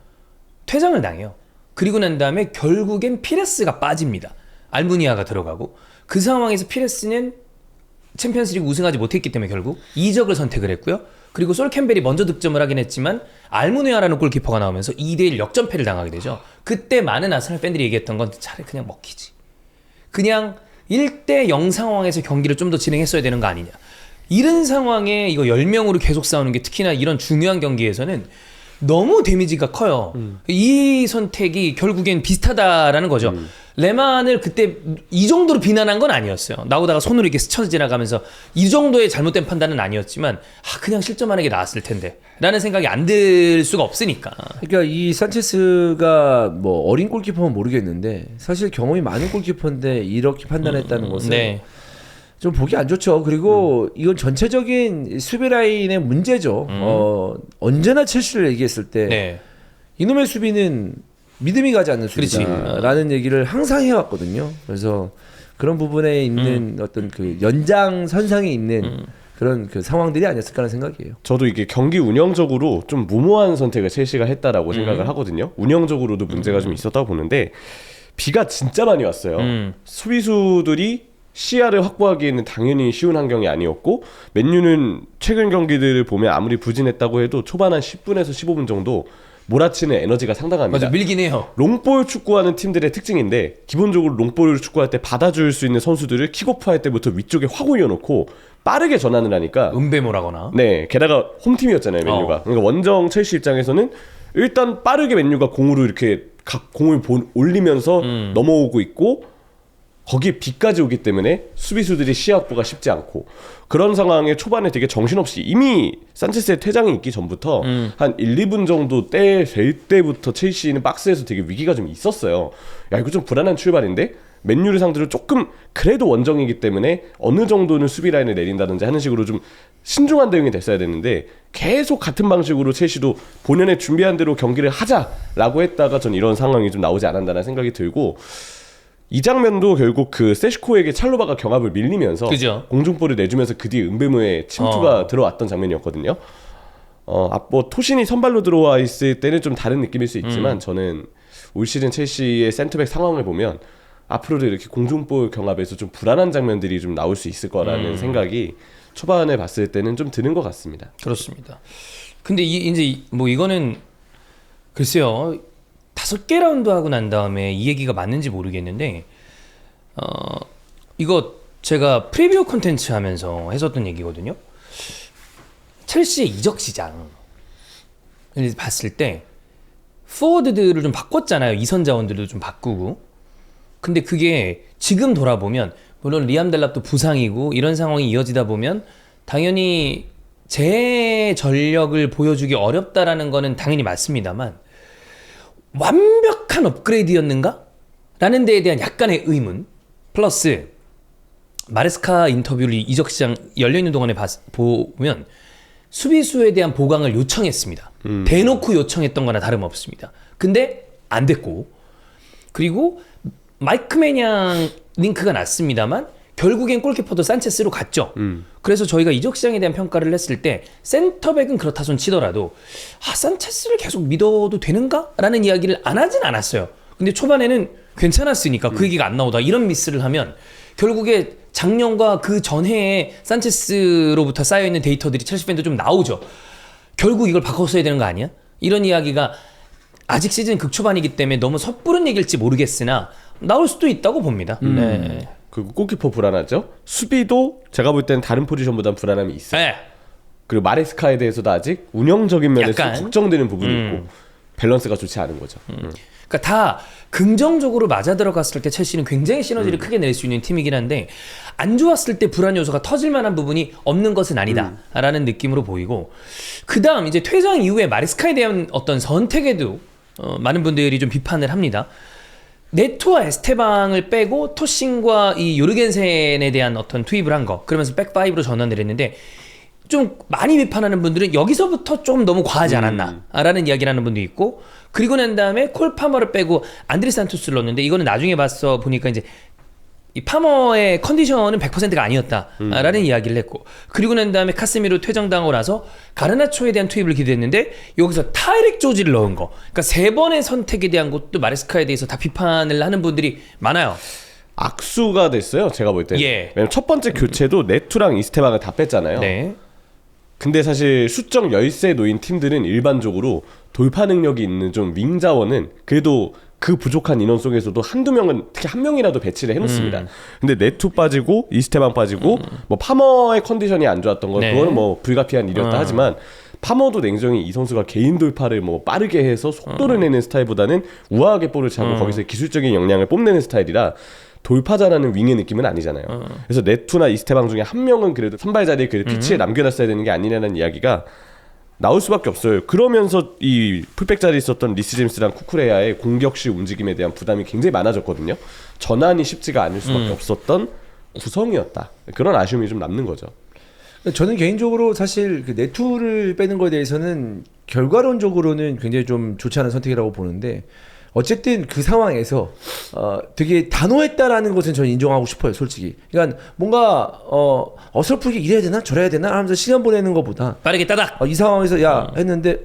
퇴장을 당해요. 그리고 난 다음에 결국엔 피레스가 빠집니다. 알무니아가 들어가고, 그 상황에서 피레스는 챔피언스리그 우승하지 못했기 때문에 결국 이적을 선택을 했고요. 그리고 솔 캠벨이 먼저 득점을 하긴 했지만 알무니아라는 골키퍼가 나오면서 2대1 역전패를 당하게 되죠. 그때 많은 아스날 팬들이 얘기했던 건 차라리 그냥 먹히지, 그냥 1대0 상황에서 경기를 좀 더 진행했어야 되는 거 아니냐. 이런 상황에 이거 10명으로 계속 싸우는 게, 특히나 이런 중요한 경기에서는 너무 데미지가 커요. 이 선택이 결국엔 비슷하다라는 거죠. 레만을 그때 이 정도로 비난한 건 아니었어요. 나오다가 손으로 이렇게 스쳐 지나가면서 이 정도의 잘못된 판단은 아니었지만, 그냥 실점하는 게 나았을 텐데 라는 생각이 안 들 수가 없으니까. 그러니까 이 산체스가 뭐 어린 골키퍼는 모르겠는데 사실 경험이 많은 골키퍼인데 이렇게 판단했다는 것은 네. 좀 보기 안 좋죠. 그리고 이건 전체적인 수비 라인의 문제죠. 언제나 첼시를 얘기했을 때 네. 이놈의 수비는 믿음이 가지 않는 수비다라는 얘기를 항상 해왔거든요. 그래서 그런 부분에 있는 어떤 그 연장선상에 있는 그런 그 상황들이 아니었을까라는 생각이에요. 저도 이게 경기 운영적으로 좀 무모한 선택을 첼시가 했다라고 생각을 하거든요. 운영적으로도 문제가 좀 있었다고 보는데, 비가 진짜 많이 왔어요. 수비수들이 시야를 확보하기에는 당연히 쉬운 환경이 아니었고, 맨유는 최근 경기들을 보면 아무리 부진했다고 해도 초반 한 10분에서 15분 정도 몰아치는 에너지가 상당합니다. 맞아, 밀긴 해요. 롱볼 축구하는 팀들의 특징인데, 기본적으로 롱볼을 축구할 때 받아줄 수 있는 선수들을 킥오프할 때부터 위쪽에 확 올려놓고 빠르게 전환을 하니까, 은배모라거나. 네, 게다가 홈팀이었잖아요, 맨유가. 그러니까 원정 첼시 입장에서는 일단 빠르게 맨유가 공으로 이렇게 각 공을 올리면서 넘어오고 있고, 거기에 비까지 오기 때문에 수비수들이 시야 확보가 쉽지 않고, 그런 상황에 초반에 되게 정신없이, 이미 산체스의 퇴장이 있기 전부터 한 1, 2분 정도 될 때부터 첼시는 박스에서 되게 위기가 좀 있었어요. 야, 이거 좀 불안한 출발인데? 맨유를 상대로 조금 그래도 원정이기 때문에 어느 정도는 수비 라인을 내린다든지 하는 식으로 좀 신중한 대응이 됐어야 됐는데, 계속 같은 방식으로 첼시도 본연의 준비한 대로 경기를 하자라고 했다가 전 이런 상황이 좀 나오지 않았다는 생각이 들고, 이 장면도 결국 그 세시코에게 찰로바가 경합을 밀리면서 그죠. 공중볼을 내주면서 그 뒤에 은베무의 침투가 들어왔던 장면이었거든요. 뭐 토신이 선발로 들어와 있을 때는 좀 다른 느낌일 수 있지만, 저는 올 시즌 첼시의 센터백 상황을 보면 앞으로도 이렇게 공중볼 경합에서 좀 불안한 장면들이 좀 나올 수 있을 거라는 생각이 초반에 봤을 때는 좀 드는 것 같습니다. 그렇습니다. 근데 이제 뭐 이거는 글쎄요, 5개 라운드 하고 난 다음에 이 얘기가 맞는지 모르겠는데, 이거 제가 프리뷰 콘텐츠 하면서 했었던 얘기거든요. 첼시의 이적 시장을 봤을 때 포워드들을 좀 바꿨잖아요. 이선 자원들도 좀 바꾸고. 근데 그게 지금 돌아보면, 물론 리암 델랍도 부상이고 이런 상황이 이어지다 보면 당연히 제 전력을 보여주기 어렵다라는 거는 당연히 맞습니다만, 완벽한 업그레이드였는가? 라는 데에 대한 약간의 의문, 플러스 마레스카 인터뷰를 이적 시장 열려있는 동안에 보면 수비수에 대한 보강을 요청했습니다. 대놓고 요청했던 거나 다름없습니다. 근데 안 됐고, 그리고 마이크 매냥 링크가 났습니다만 결국엔 골키퍼도 산체스로 갔죠. 그래서 저희가 이적 시장에 대한 평가를 했을 때 센터백은 그렇다 손 치더라도 산체스를 계속 믿어도 되는가? 라는 이야기를 안 하진 않았어요. 근데 초반에는 괜찮았으니까 그 얘기가 안 나오다 이런 미스를 하면 결국에 작년과 그 전해에 산체스로부터 쌓여있는 데이터들이 첼시 팬도 좀 나오죠. 결국 이걸 바꿨어야 되는 거 아니야? 이런 이야기가 아직 시즌 극초반이기 때문에 너무 섣부른 얘기일지 모르겠으나 나올 수도 있다고 봅니다. 네. 그리고 골키퍼 불안하죠. 수비도 제가 볼 때는 다른 포지션보다는 불안함이 있어요. 네. 그리고 마레스카에 대해서도 아직 운영적인 면에서 약간? 걱정되는 부분이 있고, 밸런스가 좋지 않은 거죠. 그러니까 다 긍정적으로 맞아 들어갔을 때 첼시는 굉장히 시너지를 크게 낼 수 있는 팀이긴 한데 안 좋았을 때 불안 요소가 터질 만한 부분이 없는 것은 아니다라는 느낌으로 보이고 그다음 이제 퇴장 이후에 마리스카에 대한 어떤 선택에도 많은 분들이 좀 비판을 합니다. 네토와 에스테방을 빼고 토신과 이 요르겐센에 대한 어떤 투입을 한 거 그러면서 백5로 전환을 했는데 좀 많이 비판하는 분들은 여기서부터 좀 너무 과하지 않았나라는 이야기를 하는 분도 있고 그리고 난 다음에 콜 파머를 빼고 안드레 산토스를 넣었는데 이거는 나중에 봐서 보니까 이제 이 파머의 컨디션은 100%가 아니었다라는 이야기를 했고 그리고 난 다음에 카세미로 퇴장당하고 나서 가르나초에 대한 투입을 기대했는데 여기서 타이렉 조지를 넣은 거 그러니까 3번의 선택에 대한 것도 마레스카에 대해서 다 비판을 하는 분들이 많아요. 악수가 됐어요. 제가 볼 때. 예. 왜냐면 첫 번째 교체도 네투랑 이스테방을 다 뺐잖아요. 네. 근데 사실 수적 열세에 놓인 팀들은 일반적으로 돌파 능력이 있는 좀 윙 자원은 그래도 그 부족한 인원 속에서도 한두 명은 특히 한 명이라도 배치를 해놓습니다. 근데 네투 빠지고 이스테방 빠지고 뭐 파머의 컨디션이 안 좋았던 건 네. 그거는 뭐 불가피한 일이었다 하지만 파머도 냉정히 이 선수가 개인 돌파를 뭐 빠르게 해서 속도를 내는 스타일보다는 우아하게 볼을 차고 거기서 기술적인 역량을 뽐내는 스타일이라 돌파자라는 윙의 느낌은 아니잖아요. 그래서 네투나 이스테방 중에 한 명은 그래도 선발 자리에 그 피치에 남겨놨어야 되는 게 아니냐는 이야기가 나올 수밖에 없어요. 그러면서 이 풀백 자리에 있었던 리스 제임스랑 쿠쿠레야의 공격식 움직임에 대한 부담이 굉장히 많아졌거든요. 전환이 쉽지가 않을 수밖에 없었던 구성이었다. 그런 아쉬움이 좀 남는 거죠. 저는 개인적으로 사실 그 네투를 빼는 거에 대해서는 결과론적으로는 굉장히 좀 좋지 않은 선택이라고 보는데 어쨌든 그 상황에서 되게 단호했다라는 것은 저는 인정하고 싶어요, 솔직히. 그러니까 뭔가 어설프게 이래야 되나 저래야 되나 하면서 시간 보내는 것보다 빠르게 따닥. 이 상황에서 야 했는데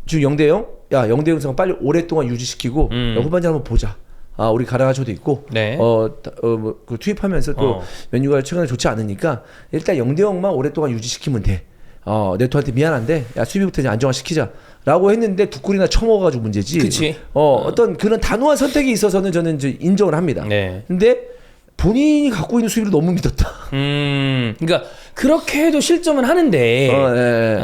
지금 0대0? 야 0대0 상황 빨리 오랫동안 유지시키고 야, 후반전 한번 보자. 우리 가라가초도 있고 네. 그 투입하면서 또 메뉴가 최근에 좋지 않으니까 일단 0대0만 오랫동안 유지시키면 돼. 네토한테 미안한데 야 수비부터 이제 안정화시키자 라고 했는데 두 골이나 쳐먹어가지고 문제지. 그치. 어떤 그런 단호한 선택이 있어서는 저는 이제 인정을 합니다. 네. 근데 본인이 갖고 있는 수비를 너무 믿었다. 그러니까 그렇게 해도 실점은 하는데. 네.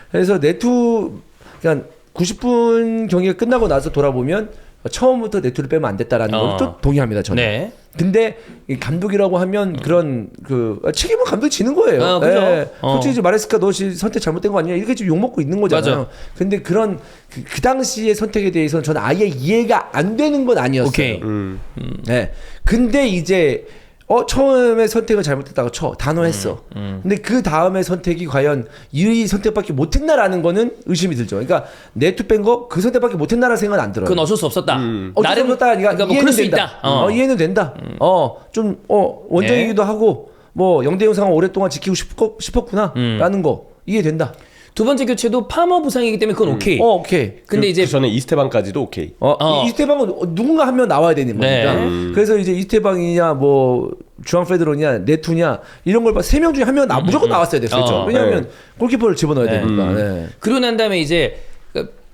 그래서 네투 그냥 90분 경기가 끝나고 나서 돌아보면 처음부터 네투를 빼면 안 됐다라는 것도 동의합니다. 저는. 네. 근데 이 감독이라고 하면 그런 책임은 감독이 지는 거예요. 그죠. 예. 솔직히 이제 마레스카 너 선택 잘못된 거 아니냐 이렇게 지금 욕 먹고 있는 거잖아요. 맞아. 근데 그런 그 당시의 선택에 대해서는 저는 아예 이해가 안 되는 건 아니었어요. 오케이. 네. 근데 이제 처음에 선택을 잘못했다고 단호했어. 근데 그 다음에 선택이 과연 이 선택밖에 못했나라는 거는 의심이 들죠. 그러니까 네투 뺀 거 그 선택밖에 못했나라는 생각은 안 들어요. 그건 어쩔 수 없었다. 나름 없었다. 그러니까 뭐 이해는 그럴 수 된다. 있다. 이해는 된다. 좀 원정이기도 하고 뭐 0대0 상황 오랫동안 지키고 싶었구나라는 거 이해된다. 두 번째 교체도 파머 부상이기 때문에 그건 오케이. 오케이. 근데 이제 그 전에 이스테방까지도 오케이. 이스테방은 누군가 한 명 나와야 되는 거니까. 네. 그래서 이제 이스테방이냐 뭐 주앙 페드로냐 네투냐 이런 걸 봐 세 명 중에 한 명 무조건 나왔어야 됐어요. 왜냐하면 골키퍼를 집어넣어야 되니까. 네. 그러고 난 다음에 이제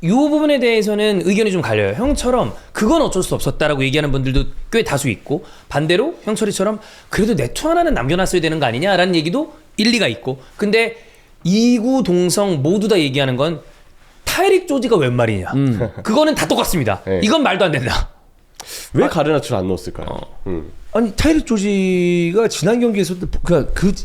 이 부분에 대해서는 의견이 좀 갈려요. 형처럼 그건 어쩔 수 없었다라고 얘기하는 분들도 꽤 다수 있고 반대로 형철이처럼 그래도 네투 하나는 남겨놨어야 되는 거 아니냐라는 얘기도 일리가 있고 근데 이구 동성 모두 다 얘기하는 건 타이릭 조지가 웬 말이냐. 그거는 다 똑같습니다. 네. 이건 말도 안 된다. 왜 가르나초를 안 넣었을까요? 아니 타이릭 조지가 지난 경기에서도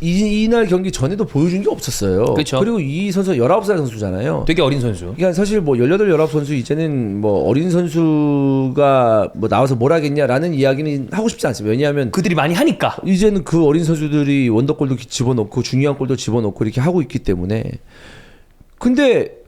이날 경기 전에도 보여준 게 없었어요. 그쵸. 그리고 이 선수 19살 선수잖아요. 되게 어린 선수. 그러니까 사실 뭐 18, 19 선수 이제는 뭐 어린 선수가 뭐 나와서 뭘 하겠냐라는 이야기는 하고 싶지 않습니다. 왜냐하면 그들이 많이 하니까. 이제는 그 어린 선수들이 원더골도 집어넣고 중요한 골도 집어넣고 이렇게 하고 있기 때문에 근데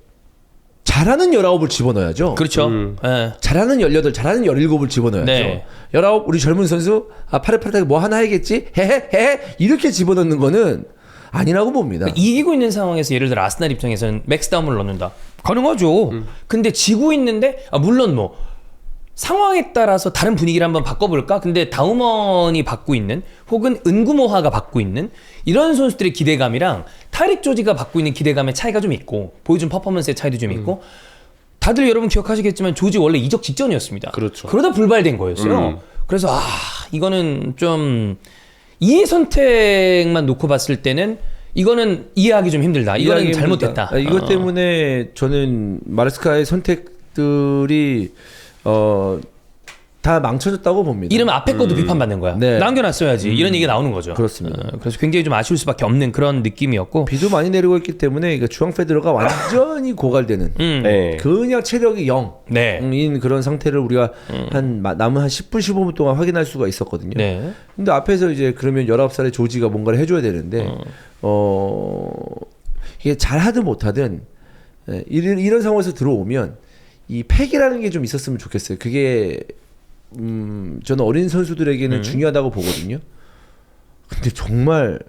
잘하는 19을 집어넣어야죠. 그렇죠. 예. 잘하는 18, 잘하는 17을 집어넣어야죠. 네. 19 우리 젊은 선수 파릇파릇하게 뭐 하나 해야겠지? 헤헤 이렇게 집어넣는 거는 아니라고 봅니다. 이기고 있는 상황에서 예를 들어 아스날 입장에서는 맥스다움을 넣는다. 가능하죠. 근데 지고 있는데 물론 뭐 상황에 따라서 다른 분위기를 한번 바꿔볼까? 근데 다우먼이 받고 있는 혹은 은구모하가 받고 있는 이런 선수들의 기대감이랑 타릭 조지가 받고 있는 기대감의 차이가 좀 있고 보여준 퍼포먼스의 차이도 좀 있고 다들 여러분 기억하시겠지만 조지 원래 이적 직전이었습니다. 그렇죠. 그러다 불발된 거였어요. 그래서 이거는 좀 이 선택만 놓고 봤을 때는 이거는 이해하기 좀 힘들다. 이거는 잘못됐다. 이것 때문에 저는 마레스카의 선택 것들이 다 망쳐졌다고 봅니다. 이러면 앞에 것도 비판받는 거야. 네. 남겨놨어야지. 이런 얘기가 나오는 거죠. 그렇습니다. 그래서 굉장히 좀 아쉬울 수밖에 없는 그런 느낌이었고. 비도 많이 내리고 있기 때문에 그러니까 주앙 페드러가 완전히 고갈되는 네. 그냥 체력이 0인 네. 그런 상태를 우리가 남은 한 10분 15분 동안 확인할 수가 있었거든요. 네. 근데 앞에서 이제 그러면 19살의 조지가 뭔가를 해줘야 되는데 이게 잘하든 못하든 이런 상황에서 들어오면 이 팩이라는 게 좀 있었으면 좋겠어요. 그게 저는 어린 선수들에게는 중요하다고 보거든요. 근데 정말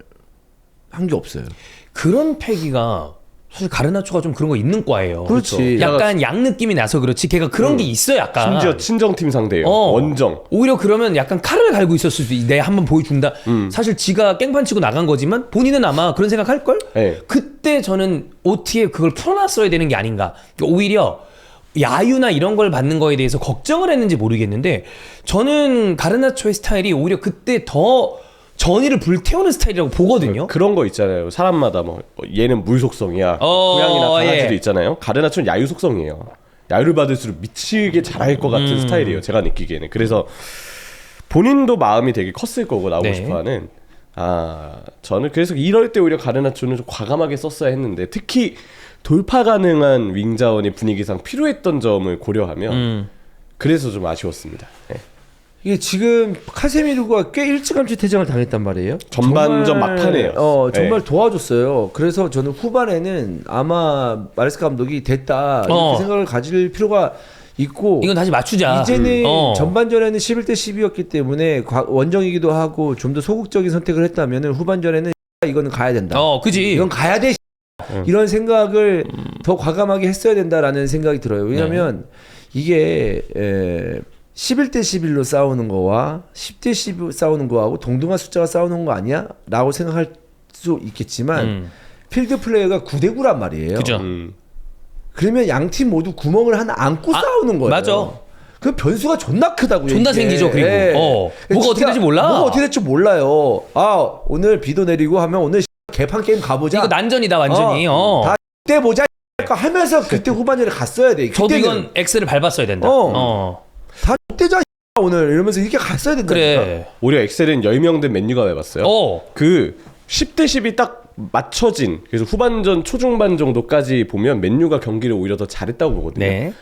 한 게 없어요. 그런 패기가 사실 가르나초가 좀 그런 거 있는 과예요. 그렇지. 약간 양 느낌이 나서 그렇지. 걔가 그런 게 있어 약간. 심지어 친정팀 상대예요. 원정. 오히려 그러면 약간 칼을 갈고 있었을 수도 있. 내가 한번 보여준다. 사실 지가 깽판 치고 나간 거지만 본인은 아마 그런 생각할 걸. 네. 그때 저는 OT에 그걸 풀어놨어야 되는 게 아닌가. 오히려 야유나 이런 걸 받는 거에 대해서 걱정을 했는지 모르겠는데 저는 가르나초의 스타일이 오히려 그때 더 전의를 불태우는 스타일이라고 보거든요. 그런 거 있잖아요. 사람마다 뭐 얘는 물 속성이야. 고양이나 강아지도 예. 있잖아요. 가르나초는 야유 속성이에요. 야유를 받을수록 미치게 잘할 것 같은 스타일이에요. 제가 느끼기에는. 그래서 본인도 마음이 되게 컸을 거고 나오고 네. 싶어하는. 저는 그래서 이럴 때 오히려 가르나초는 좀 과감하게 썼어야 했는데 특히 돌파 가능한 윙 자원이 분위기상 필요했던 점을 고려하면 그래서 좀 아쉬웠습니다. 네. 이게 지금 카세미르가 꽤 일찌감치 퇴장을 당했단 말이에요. 전반전 정말, 막판에요. 정말 네. 도와줬어요. 그래서 저는 후반에는 아마 마레스카 감독이 됐다 이렇게 생각을 가질 필요가 있고 이건 다시 맞추자. 이제는 전반전에는 11대 10이었기 때문에 원정이기도 하고 좀 더 소극적인 선택을 했다면은 후반전에는 이거는 가야 된다. 그지. 이건 가야 돼. 이런 생각을 더 과감하게 했어야 된다라는 생각이 들어요. 왜냐하면 이게 11대 11로 싸우는 거와 10대 10 싸우는 거하고 동등한 숫자가 싸우는 거 아니야? 라고 생각할 수 있겠지만 필드 플레이가 9대 9란 말이에요. 그죠. 그러면 양 팀 모두 구멍을 하나 안고 싸우는 거예요. 맞아. 그 변수가 존나 크다고요. 존나 이게. 생기죠. 그리고 뭐가 어떻게 될지 몰라. 뭐가 어떻게 될지 몰라요. 오늘 비도 내리고 하면 오늘 개판 게임 가보자. 이거 난전이다 완전히. 다 그때 보자 하면서 그때 후반전에 갔어야 돼. 저도 그때는. 이건 X를 밟았어야 된다. 다 그때자 오늘 이러면서 이렇게 갔어야 된다니까. 그래. 오히려 엑셀은 10명 된 맨유가 해봤어요. 그 10대 10이 딱 맞춰진 그래서 후반전 초중반 정도까지 보면 맨유가 경기를 오히려 더 잘했다고 보거든요. 네.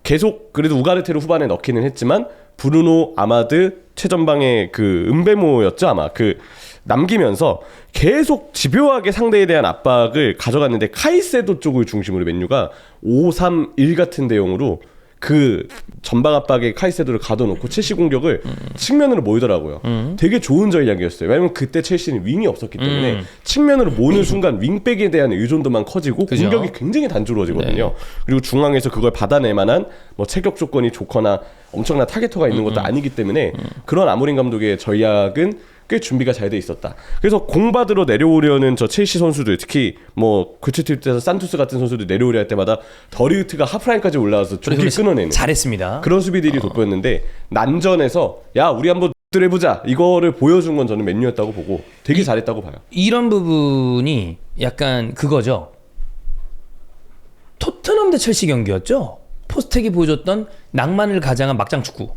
계속 그래도 우가르테를 후반에 넣기는 했지만 브루노, 아마드, 최전방의 그 은베모였죠 아마 그 남기면서 계속 집요하게 상대에 대한 압박을 가져갔는데 카이세도 쪽을 중심으로 맨유가 5-3-1 같은 대용으로 그 전방 압박에 카이세도를 가둬놓고 첼시 공격을 측면으로 모이더라고요. 되게 좋은 전략이었어요. 왜냐면 그때 첼시는 윙이 없었기 때문에 측면으로 모는 순간 윙백에 대한 의존도만 커지고 그죠? 공격이 굉장히 단조로워지거든요. 그리고 중앙에서 그걸 받아낼 만한 뭐 체격 조건이 좋거나 엄청난 타겟터가 있는 것도 아니기 때문에 그런 아모린 감독의 전략은 꽤 준비가 잘 돼 있었다. 그래서 공 받으러 내려오려는 저 첼시 선수들 특히 뭐 교체 투입돼서 산투스 같은 선수들 내려오려 할 때마다 더리우트가 하프라인까지 올라와서 조기 끊어내는 잘했습니다. 그런 수비들이 돋보였는데 난전에서 야 우리 한번 해보자 이거를 보여준 건 저는 맨유였다고 보고 되게 잘했다고 봐요. 이런 부분이 약간 그거죠. 토트넘 대 첼시 경기였죠. 포스텍이 보여줬던 낭만을 가장한 막장 축구.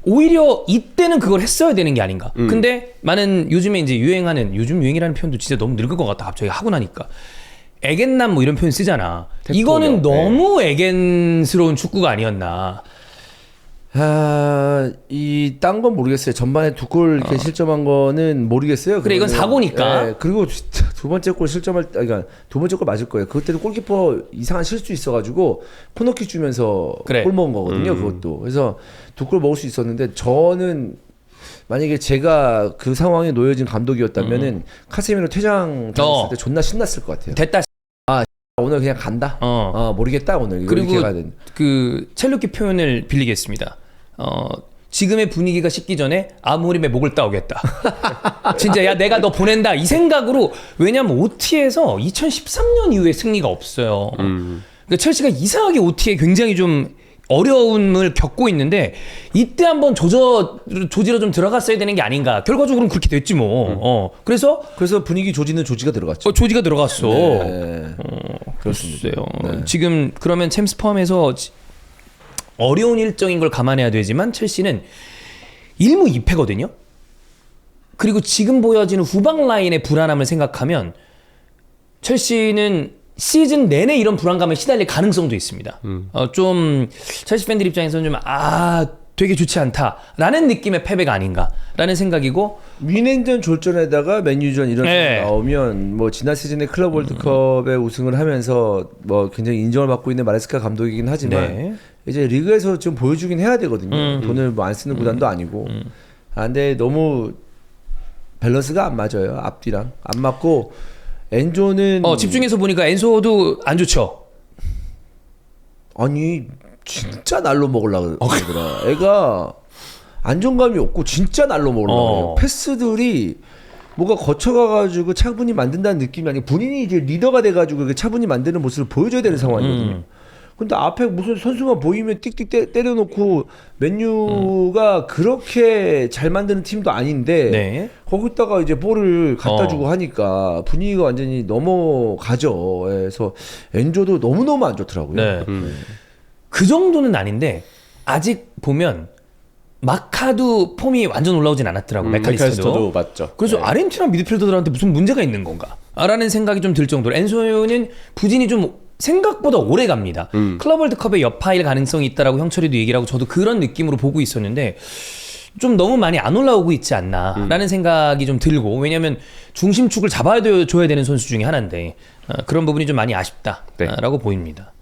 오히려 이때는 그걸 했어야 되는 게 아닌가. 근데 많은 요즘에 이제 유행하는 요즘 유행이라는 표현도 진짜 너무 늙은 것 같다. 갑자기 하고 나니까 애견남 뭐 이런 표현 쓰잖아. 이거는 너무 애견스러운 축구가 아니었나. 이 딴 건 모르겠어요. 전반에 두 골 이렇게 실점한 거는 모르겠어요. 그래, 이건 그거는. 사고니까. 예, 그리고 진짜 두 번째 골 실점할 그러니까 두 번째 골 맞을 거예요. 그때도 골키퍼 이상한 실수 있어가지고 코너킥 주면서 그래. 골 먹은 거거든요. 그것도. 그래서 두 골 먹을 수 있었는데 저는 만약에 제가 그 상황에 놓여진 감독이었다면은 카세미로 퇴장 당했을 때 존나 신났을 것 같아요. 됐다. 오늘 그냥 간다. 모르겠다 오늘. 그리고 가야 되는. 그 첼루키 표현을 빌리겠습니다. 지금의 분위기가 식기 전에 아모림의 목을 따오겠다. 진짜 야 내가 너 보낸다 이 생각으로. 왜냐면 OT에서 2013년 이후에 승리가 없어요. 그러니까 첼시가 이상하게 OT에 굉장히 좀 어려움을 겪고 있는데 이때 한번 조지로 좀 들어갔어야 되는 게 아닌가. 결과적으로는 그렇게 됐지 뭐. 그래서 분위기 조지는 조지가 들어갔죠. 조지가 들어갔어. 네. 그렇습니다. 지금 그러면 챔스 포함해서 어려운 일정인 걸 감안해야 되지만 첼시는 1무 2패거든요. 그리고 지금 보여지는 후방 라인의 불안함을 생각하면 첼시는 시즌 내내 이런 불안감에 시달릴 가능성도 있습니다. 좀 첼시 팬들 입장에서는 좀 되게 좋지 않다라는 느낌의 패배가 아닌가라는 생각이고 위넨전 졸전에다가 맨유전 이런 네. 거 나오면 뭐 지난 시즌에 클럽 월드컵에 우승을 하면서 뭐 굉장히 인정을 받고 있는 마레스카 감독이긴 하지만 네. 이제 리그에서 좀 보여주긴 해야 되거든요. 돈을 뭐 안 쓰는 구단도 아니고. 근데 너무 밸런스가 안 맞아요. 앞뒤랑 안 맞고 엔조는 집중해서 보니까 엔소도 안 좋죠. 아니 진짜 날로 먹으려고 그러더라. 애가 안정감이 없고 진짜 날로 먹으려고 해요. 패스들이 뭐가 거쳐가가지고 차분히 만든다는 느낌이 아니고 본인이 이제 리더가 돼가지고 차분히 만드는 모습을 보여줘야 되는 상황이거든요. 근데 앞에 무슨 선수가 보이면 띡띡 때려놓고 맨유가 그렇게 잘 만드는 팀도 아닌데 네. 거기다가 이제 볼을 갖다 주고 하니까 분위기가 완전히 넘어가죠. 그래서 엔조도 너무너무 안 좋더라고요. 네. 그 정도는 아닌데 아직 보면 마카도 폼이 완전 올라오진 않았더라고. 맥칼리스터도 맞죠. 그래서 아르헨티나 미드필더들한테 무슨 문제가 있는 건가? 라는 생각이 좀 들 정도로 엔소는 부진이 좀 생각보다 오래 갑니다. 클럽 월드컵에 여파일 가능성이 있다라고 형철이도 얘기를 하고 저도 그런 느낌으로 보고 있었는데 좀 너무 많이 안 올라오고 있지 않나라는 생각이 좀 들고 왜냐하면 중심축을 잡아줘야 되는 선수 중에 하나인데 그런 부분이 좀 많이 아쉽다라고 보입니다.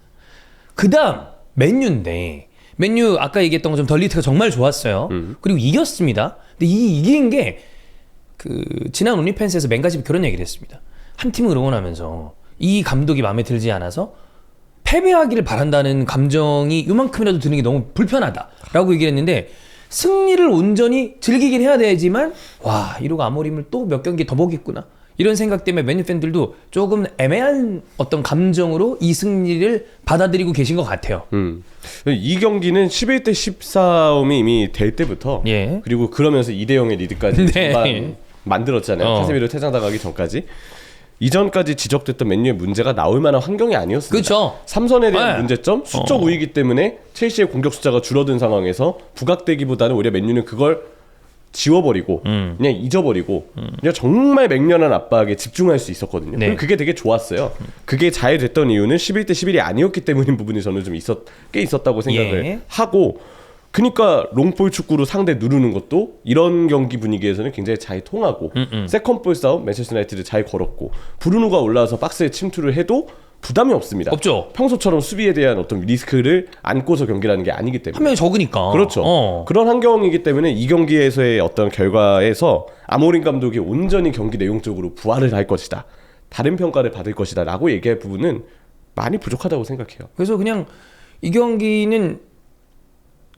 그 다음 맨유인데 맨유 아까 얘기했던 것처럼 덜리트가 정말 좋았어요. 그리고 이겼습니다. 근데 이 이긴 게 그 지난 온리팬스에서 맹가집이 그런 얘기를 했습니다. 한 팀을 응원하면서 이 감독이 마음에 들지 않아서 패배하기를 바란다는 감정이 요만큼이라도 드는 게 너무 불편하다라고 얘기를 했는데 승리를 온전히 즐기긴 해야 되지만 와 이러고 아모림을 또 몇 경기 더 보겠구나 이런 생각 때문에 맨유 팬들도 조금 애매한 어떤 감정으로 이 승리를 받아들이고 계신 것 같아요. 이 경기는 11대 10싸움이 이미 될 때부터 예. 그리고 그러면서 2대 0의 리드까지 네. 전반 만들었잖아요. 카세미로 퇴장당하기 전까지. 이전까지 지적됐던 맨유의 문제가 나올 만한 환경이 아니었습니다. 그렇죠. 삼선에 대한 네. 문제점, 수적 우위이기 때문에 첼시의 공격 숫자가 줄어든 상황에서 부각되기보다는 오히려 맨유는 그걸 지워버리고 그냥 잊어버리고 그냥 정말 맹렬한 압박에 집중할 수 있었거든요. 네. 그리고 그게 되게 좋았어요. 그게 잘 됐던 이유는 11대 11이 아니었기 때문인 부분이 저는 좀 꽤 있었다고 생각을 예. 하고 그러니까 롱볼 축구로 상대 누르는 것도 이런 경기 분위기에서는 굉장히 잘 통하고 세컨볼 싸움 맨체스터 유나이티드 잘 걸었고 브루노가 올라와서 박스에 침투를 해도 부담이 없습니다. 없죠. 평소처럼 수비에 대한 어떤 리스크를 안고서 경기라는 게 아니기 때문에. 한 명이 적으니까. 그렇죠. 그런 환경이기 때문에 이 경기에서의 어떤 결과에서 아모린 감독이 온전히 경기 내용적으로 부활을 할 것이다. 다른 평가를 받을 것이다 라고 얘기할 부분은 많이 부족하다고 생각해요. 그래서 그냥 이 경기는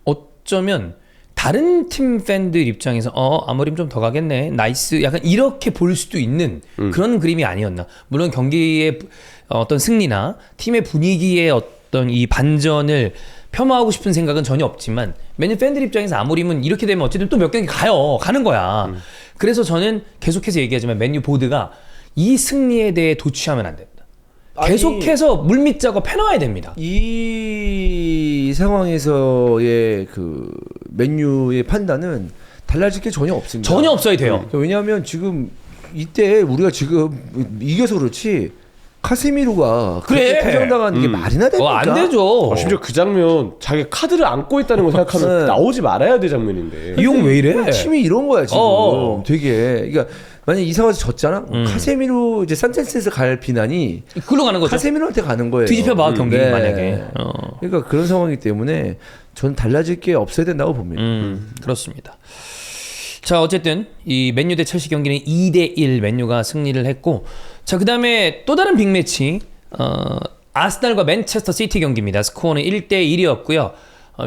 어쩌면 다른 팀 팬들 입장에서 아모림 좀 더 가겠네 나이스 약간 이렇게 볼 수도 있는 그런 그림이 아니었나. 물론 경기의 어떤 승리나 팀의 분위기의 어떤 이 반전을 폄하하고 싶은 생각은 전혀 없지만 맨유 팬들 입장에서 아모림은 이렇게 되면 어쨌든 또 몇 경기 가는 거야. 그래서 저는 계속해서 얘기하지만 맨유 보드가 이 승리에 대해 도취하면 안 됩니다. 계속해서 물밑 작업 해놔야 됩니다. 이 상황에서의 그 맨유의 판단은 달라질 게 전혀 없습니다. 전혀 없어야 돼요. 왜냐하면 지금 이때 우리가 지금 이겨서 그렇지 카세미로가 그래. 퇴장당하는 게 말이나 됩니까? 안 되죠. 심지어 그 장면 자기 카드를 안고 있다는 거 생각하면 네. 나오지 말아야 될 장면인데. 이 형 왜 이래? 팀이 이런 거야 지금. 어어. 되게 그러니까 만약 이 상황에서 졌잖아. 카세미로 이제 산체스에서 갈 비난이 글로 가는 거죠. 카세미로한테 가는 거예요. 뒤집혀봐 경기 네. 만약에. 그러니까 그런 상황이기 때문에 전 달라질 게 없어야 된다고 봅니다. 그렇습니다. 자 어쨌든 이 맨유 대 첼시 경기는 2대1 맨유가 승리를 했고 자 그다음에 또 다른 빅매치 아스날과 맨체스터 시티 경기입니다. 스코어는 1대1이었고요.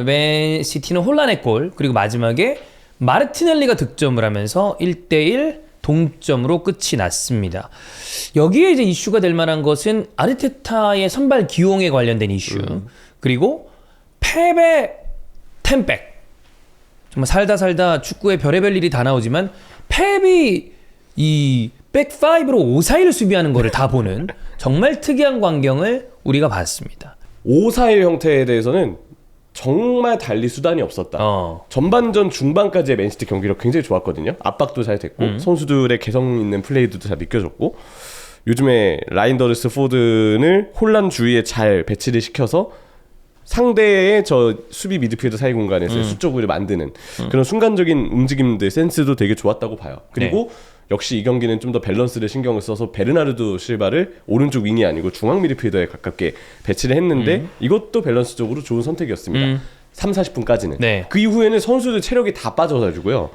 맨시티는 혼란의 골 그리고 마지막에 마르티넬리가 득점을 하면서 1대1 동점으로 끝이 났습니다. 여기에 이제 이슈가 될 만한 것은 아르테타의 선발 기용에 관련된 이슈 그리고 패배 템백 정말 살다 축구에 별의별 일이 다 나오지만 펩이 이 백5로 5-4-1 수비하는 거를 다 보는 정말 특이한 광경을 우리가 봤습니다. 5-4-1 형태에 대해서는 정말 달리 수단이 없었다. 전반전 중반까지의 맨시티 경기력 굉장히 좋았거든요. 압박도 잘 됐고 선수들의 개성 있는 플레이도 잘 느껴졌고 요즘에 라인더르스 포든을 혼란 주위에 잘 배치를 시켜서 상대의 저 수비 미드필더 사이 공간에서 수적으로 만드는 그런 순간적인 움직임들 센스도 되게 좋았다고 봐요. 그리고 역시 이 경기는 좀 더 밸런스를 신경을 써서 베르나르도 실바를 오른쪽 윙이 아니고 중앙 미드필더에 가깝게 배치를 했는데 이것도 밸런스적으로 좋은 선택이었습니다. 3, 40분까지는. 네. 그 이후에는 선수들 체력이 다 빠져가지고요.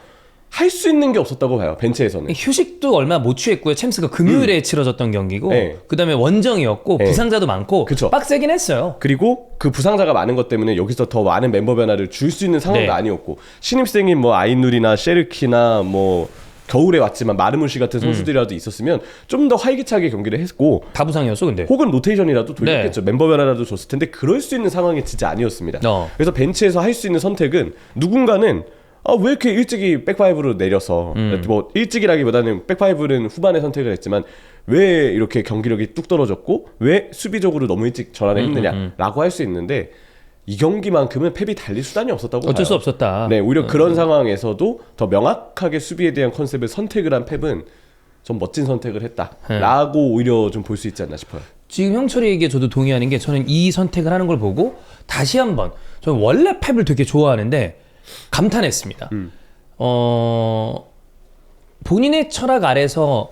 할 수 있는 게 없었다고 봐요. 벤치에서는. 휴식도 얼마 못 취했고요. 챔스가 금요일에 치러졌던 경기고 네. 그다음에 원정이었고 네. 부상자도 많고 그쵸. 빡세긴 했어요. 그리고 그 부상자가 많은 것 때문에 여기서 더 많은 멤버 변화를 줄 수 있는 상황도 네. 아니었고 신입생인 뭐 아이누리나 셰르키나 뭐 겨울에 왔지만 마르무시 같은 선수들이라도 있었으면 좀 더 활기차게 경기를 했고 다 부상이었어 근데. 혹은 로테이션이라도 돌렸겠죠. 멤버 변화라도 줬을 텐데 그럴 수 있는 상황이 진짜 아니었습니다. 그래서 벤치에서 할 수 있는 선택은 누군가는 왜 이렇게 일찍이 백파이브로 내려서 뭐 일찍이라기보다는 백파이브는 후반에 선택을 했지만 왜 이렇게 경기력이 뚝 떨어졌고 왜 수비적으로 너무 일찍 전환을 했느냐라고 할 수 있는데 이 경기만큼은 펩이 달릴 수단이 없었다고 어쩔 봐요. 수 없었다. 네, 오히려 그런 상황에서도 더 명확하게 수비에 대한 컨셉을 선택을 한 펩은 좀 멋진 선택을 했다라고 오히려 좀 볼 수 있지 않나 싶어요. 지금 형철이 얘기에 저도 동의하는 게 저는 이 선택을 하는 걸 보고 다시 한번 저는 원래 펩을 되게 좋아하는데 감탄했습니다. 본인의 철학 아래서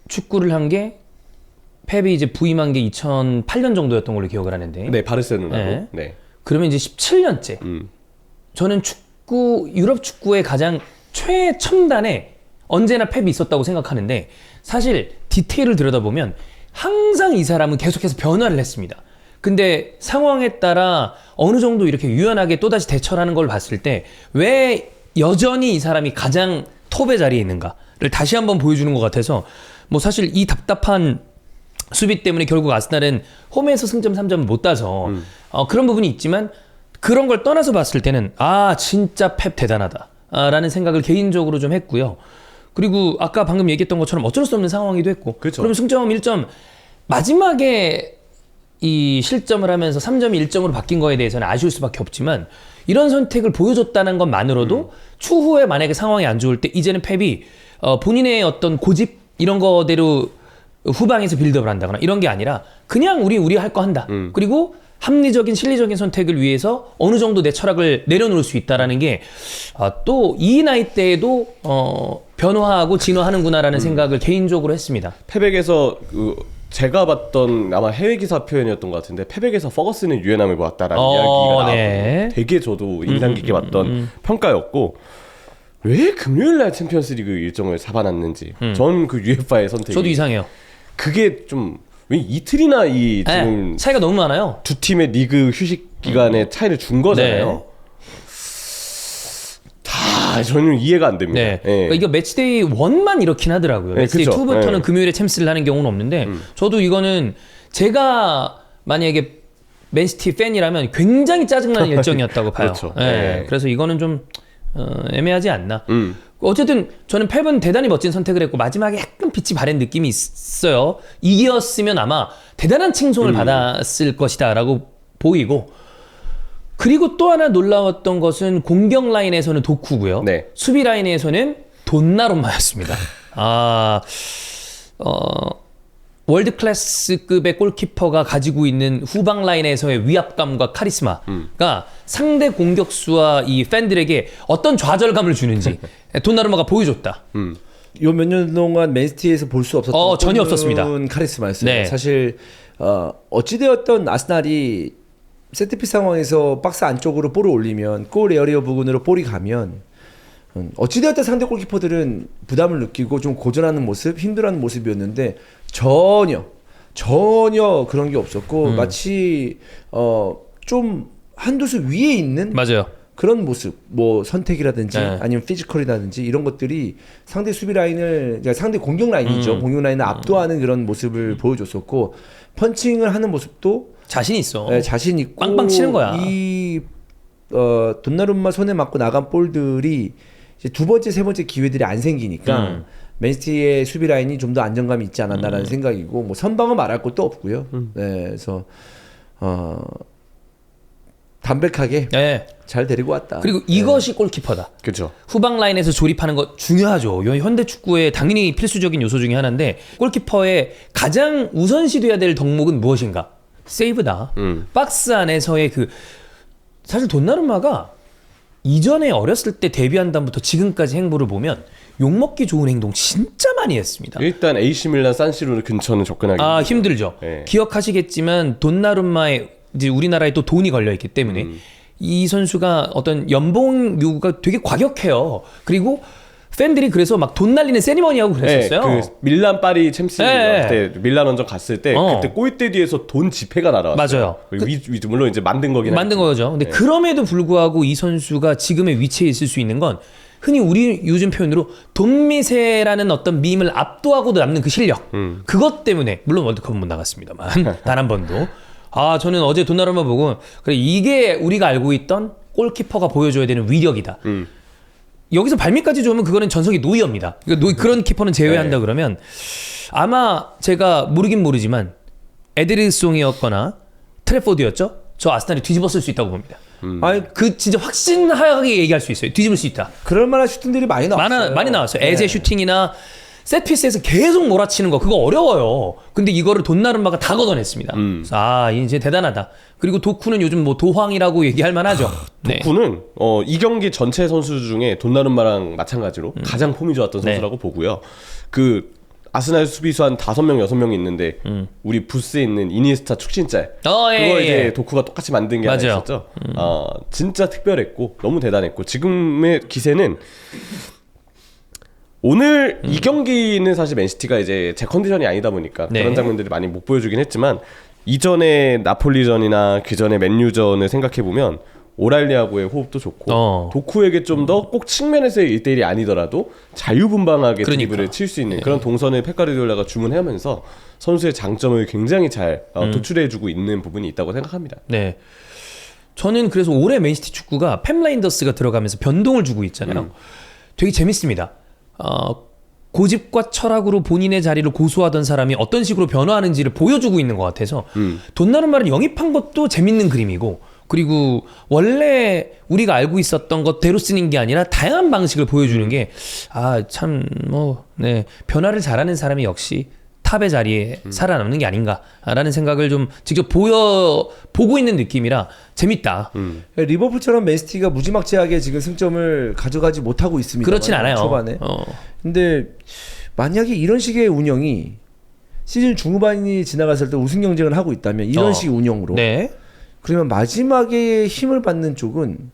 축구를 한 게 펩이 이제 부임한 게 2008년 정도였던 걸로 기억을 하는데. 네, 바르셀로나로. 네. 네. 그러면 이제 17년째. 저는 유럽 축구의 가장 최첨단에 언제나 펩이 있었다고 생각하는데 사실 디테일을 들여다보면 항상 이 사람은 계속해서 변화를 했습니다. 근데 상황에 따라 어느 정도 이렇게 유연하게 또다시 대처를 하는 걸 봤을 때 왜 여전히 이 사람이 가장 톱의 자리에 있는가를 다시 한번 보여주는 것 같아서 뭐 사실 이 답답한 수비 때문에 결국 아스날은 홈에서 승점 3점을 못 따서 그런 부분이 있지만 그런 걸 떠나서 봤을 때는 진짜 펩 대단하다 라는 생각을 개인적으로 좀 했고요. 그리고 아까 방금 얘기했던 것처럼 어쩔 수 없는 상황이기도 했고 그렇죠. 그럼 승점 1점 마지막에 이 실점을 하면서 3점이 1점으로 바뀐 거에 대해서는 아쉬울 수밖에 없지만 이런 선택을 보여줬다는 것만으로도 추후에 만약에 상황이 안 좋을 때 이제는 펩이 본인의 어떤 고집 이런 거대로 후방에서 빌드업을 한다거나 이런 게 아니라 그냥 우리 할 거 한다. 그리고 합리적인 실리적인 선택을 위해서 어느 정도 내 철학을 내려놓을 수 있다라는 게 또 이 나이 때에도 변화하고 진화하는구나라는 생각을 개인적으로 했습니다. 펩에게서 제가 봤던 아마 해외 기사 표현이었던 것 같은데 펩에게서 퍼거슨의 유연함을 보았다라는 이야기가 나왔고 되게 저도 인상 깊게 봤던 평가였고 왜 금요일날 챔피언스리그 일정을 잡아놨는지 전 그 UEFA의 선택이 저도 이상해요. 그게 좀 왜 이틀이나 이 지금 차이가 너무 많아요. 두 팀의 리그 휴식 기간에 차이를 준 거잖아요. 다 저는 이해가 안 됩니다. 네. 예. 그러니까 이거 매치데이 1만 이렇긴 하더라고요. 네, 매치데이 그쵸. 2부터는 네. 금요일에 챔스를 하는 경우는 없는데 저도 이거는 제가 만약에 맨시티 팬이라면 굉장히 짜증나는 일정이었다고 봐요. 그렇죠. 네. 네. 그래서 이거는 좀 애매하지 않나. 어쨌든 저는 펩은 대단히 멋진 선택을 했고 마지막에 약간 빛이 바랜 느낌이 있어요. 이겼으면 아마 대단한 칭송을 받았을 것이다라고 보이고 그리고 또 하나 놀라웠던 것은 공격 라인에서는 도쿠고요. 네. 수비 라인에서는 돈나룸마였습니다. 월드 클래스급의 골키퍼가 가지고 있는 후방 라인에서의 위압감과 카리스마가 상대 공격수와 이 팬들에게 어떤 좌절감을 주는지 돈나루마가 보여줬다. 요 몇 년 동안 맨시티에서 볼 수 없었던 전혀 없었습니다. 카리스마였어요. 네. 사실 어찌되었던 아스날이 세트피스 상황에서 박스 안쪽으로 볼을 올리면 골 에어리어 부근으로 볼이 가면 어찌되었던 상대 골키퍼들은 부담을 느끼고 좀 고전하는 모습, 힘들어하는 모습이었는데 전혀 그런 게 없었고 마치 좀 한두 수 위에 있는 맞아요. 그런 모습, 뭐 선택이라든지 네. 아니면 피지컬이라든지 이런 것들이 상대 수비 라인을, 그러니까 상대 공격 라인이죠. 공격 라인을 압도하는 그런 모습을 보여줬었고 펀칭을 하는 모습도 자신 있어. 네, 자신 있고 빵빵 치는 거야. 이 돈나룸마 손에 맞고 나간 볼들이 이제 두 번째, 세 번째 기회들이 안 생기니까 맨시티의 수비 라인이 좀 더 안정감이 있지 않았나라는 생각이고 뭐 선방은 말할 것도 없고요. 네, 그래서 담백하게 네. 잘 데리고 왔다. 그리고 이것이 골키퍼다. 그렇죠. 후방 라인에서 조립하는 거 중요하죠. 현대 축구의 당연히 필수적인 요소 중에 하나인데 골키퍼의 가장 우선시돼야 될 덕목은 무엇인가? 세이브다. 박스 안에서의 그 사실 돈나루마가 이전에 어렸을 때 데뷔한 다음부터 지금까지 행보를 보면 욕먹기 좋은 행동 진짜 많이 했습니다. 일단 AC 밀란 산시로 근처는 접근하기 힘들죠. 네. 기억하시겠지만 돈나룸마에 이제 우리나라에 또 돈이 걸려 있기 때문에 이 선수가 어떤 연봉 요구가 되게 과격해요. 그리고 팬들이 그래서 막 돈 날리는 세리머니하고 그랬었어요. 네, 그 밀란 파리 챔스 네. 그때 밀란 원정 갔을 때 그때 골대 뒤에서 돈 지폐가 날아왔어요. 맞아요. 물론 이제 만든 거긴 만든 거죠. 근데 그럼에도 불구하고 이 선수가 지금의 위치에 있을 수 있는 건 흔히 우리 요즘 표현으로 돈미세라는 어떤 밈을 압도하고도 남는 그 실력. 그것 때문에 물론 월드컵은 못 나갔습니다만 단 한 번도. 저는 어제 돈나루마 보고 그래 이게 우리가 알고 있던 골키퍼가 보여줘야 되는 위력이다. 여기서 발밑까지 좋으면 그거는 전성기 노이어입니다. 그러니까 그런 키퍼는 제외한다 그러면 아마 제가 모르긴 모르지만 에드리송이었거나 트래포드였죠. 저 아스날이 뒤집었을 수 있다고 봅니다. 아니, 그 진짜 확신하게 얘기할 수 있어요. 뒤집을 수 있다. 그럴 만한 슈팅들이 많이 나왔어요. 많이 나왔어요. 에제 슈팅이나 세트피스에서 계속 몰아치는 거 그거 어려워요. 근데 이거를 돈나룸마가 다 걷어냈습니다. 그래서 이제 대단하다. 그리고 도쿠는 요즘 뭐 도황이라고 얘기할 만하죠. 네. 도쿠는 이 경기 전체 선수 중에 돈나룸마랑 마찬가지로 가장 폼이 좋았던 선수라고 보고요. 그 아스날 수비수 한 5명, 6명 있는데 우리 부스에 있는 이니에스타 축신짤 그거 이제 도쿠가 똑같이 만든 게 하나 있었죠. 진짜 특별했고 너무 대단했고 지금의 기세는 오늘 이 경기는 사실 맨시티가 이제 제 컨디션이 아니다 보니까 네. 그런 장면들이 많이 못 보여주긴 했지만 이전에 나폴리전이나 그전에 맨유전을 생각해보면 오랄리하고의 호흡도 좋고 도쿠에게 좀 더 꼭 측면에서의 1대1이 아니더라도 자유분방하게 드리블을 칠 수 있는 그런 동선을 펩 가르디올라가 주문하면서 선수의 장점을 굉장히 잘 도출해주고 있는 부분이 있다고 생각합니다. 네. 저는 그래서 올해 맨시티 축구가 펩 라인더스가 들어가면서 변동을 주고 있잖아요. 되게 재밌습니다. 고집과 철학으로 본인의 자리를 고수하던 사람이 어떤 식으로 변화하는지를 보여주고 있는 것 같아서 돈나룸마를 영입한 것도 재밌는 그림이고 그리고 원래 우리가 알고 있었던 것대로 쓰는 게 아니라 다양한 방식을 보여주는 게 변화를 잘하는 사람이 역시 탑의 자리에 살아남는 게 아닌가라는 생각을 좀 직접 보고 있는 느낌이라 재밌다. 리버풀처럼 맨시티가 무지막지하게 지금 승점을 가져가지 못하고 있습니다. 그렇진 않아요. 초반에. 근데 만약에 이런 식의 운영이 시즌 중후반이 지나갔을 때 우승 경쟁을 하고 있다면 이런 식의 운영으로 네. 그러면 마지막에 힘을 받는 쪽은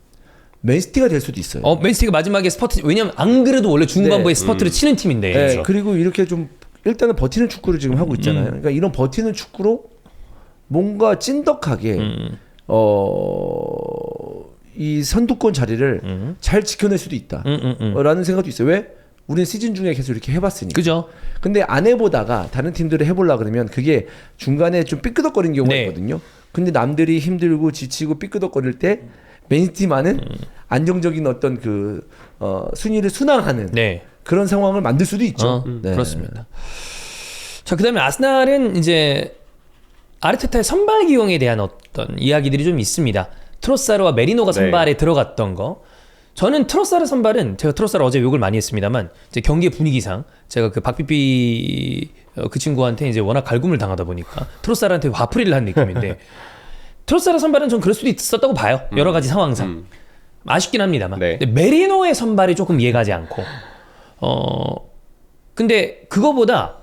맨시티가 될 수도 있어요. 맨시티가 마지막에 스퍼트 왜냐면 안 그래도 원래 중반부에 스퍼트를 치는 팀인데. 네, 그리고 이렇게 좀 일단은 버티는 축구를 지금 하고 있잖아요. 그러니까 이런 버티는 축구로 뭔가 찐덕하게 이 선두권 자리를 잘 지켜낼 수도 있다. 라는 생각도 있어요. 왜? 우리는 시즌 중에 계속 이렇게 해봤으니까. 그죠. 근데 안 해보다가 다른 팀들을 해보려 그러면 그게 중간에 좀 삐끄덕거리는 경우가 있거든요. 근데 남들이 힘들고 지치고 삐끄덕거릴 때 맨시티만은 안정적인 어떤 그 순위를 순항하는 그런 상황을 만들 수도 있죠. 그렇습니다. 자, 그다음에 아스날은 이제 아르테타의 선발 기용에 대한 어떤 이야기들이 좀 있습니다. 트로사르와 메리노가 선발에 들어갔던 거. 저는 트로사르 선발은 제가 트로사르 어제 욕을 많이 했습니다만 이제 경기의 분위기상 제가 그 박삐삐 그 친구한테 이제 워낙 갈굼을 당하다 보니까 트로사르한테 화풀이를 한 느낌인데 트로사르 선발은 전 그럴 수도 있었다고 봐요. 여러 가지 상황상. 아쉽긴 합니다만. 근데 메리노의 선발이 조금 이해가지 않고 근데 그거보다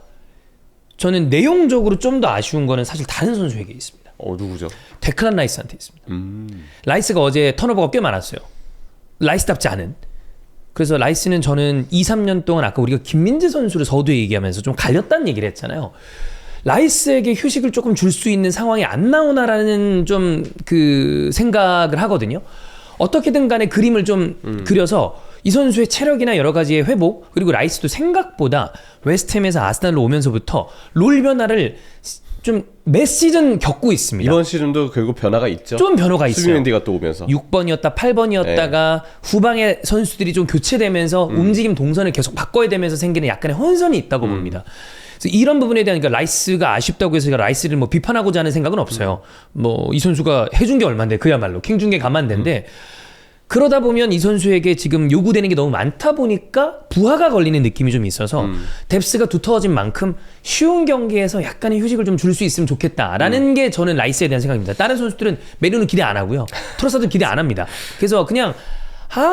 저는 내용적으로 좀 더 아쉬운 거는 사실 다른 선수에게 있습니다. 누구죠? 데클란 라이스한테 있습니다. 라이스가 어제 턴오버가 꽤 많았어요. 라이스답지 않은. 그래서 라이스는 저는 2-3년 동안 아까 우리가 김민재 선수를 서두에 얘기하면서 좀 갈렸다는 얘기를 했잖아요. 라이스에게 휴식을 조금 줄 수 있는 상황이 안 나오나라는 좀 그 생각을 하거든요. 어떻게든 간에 그림을 좀 그려서 이 선수의 체력이나 여러 가지의 회복 그리고 라이스도 생각보다 웨스트햄에서 아스날로 오면서부터 롤 변화를 좀 몇 시즌 겪고 있습니다. 이번 시즌도 결국 변화가 있죠. 좀 변화가 있어요. 수비맨디가 또 오면서 6번이었다 8번이었다가 후방에 선수들이 좀 교체되면서 움직임 동선을 계속 바꿔야 되면서 생기는 약간의 혼선이 있다고 봅니다. 그래서 이런 부분에 대한 그러니까 라이스가 아쉽다고 해서 제가 라이스를 뭐 비판하고자 하는 생각은 없어요. 뭐 이 선수가 해준 게 얼만데 그야말로 킹 중계 감안대인데 그러다 보면 이 선수에게 지금 요구되는 게 너무 많다 보니까 부하가 걸리는 느낌이 좀 있어서 뎁스가 두터워진 만큼 쉬운 경기에서 약간의 휴식을 좀 줄 수 있으면 좋겠다라는 게 저는 라이스에 대한 생각입니다. 다른 선수들은 메리노 기대 안 하고요. 트로사도 기대 안 합니다. 그래서 그냥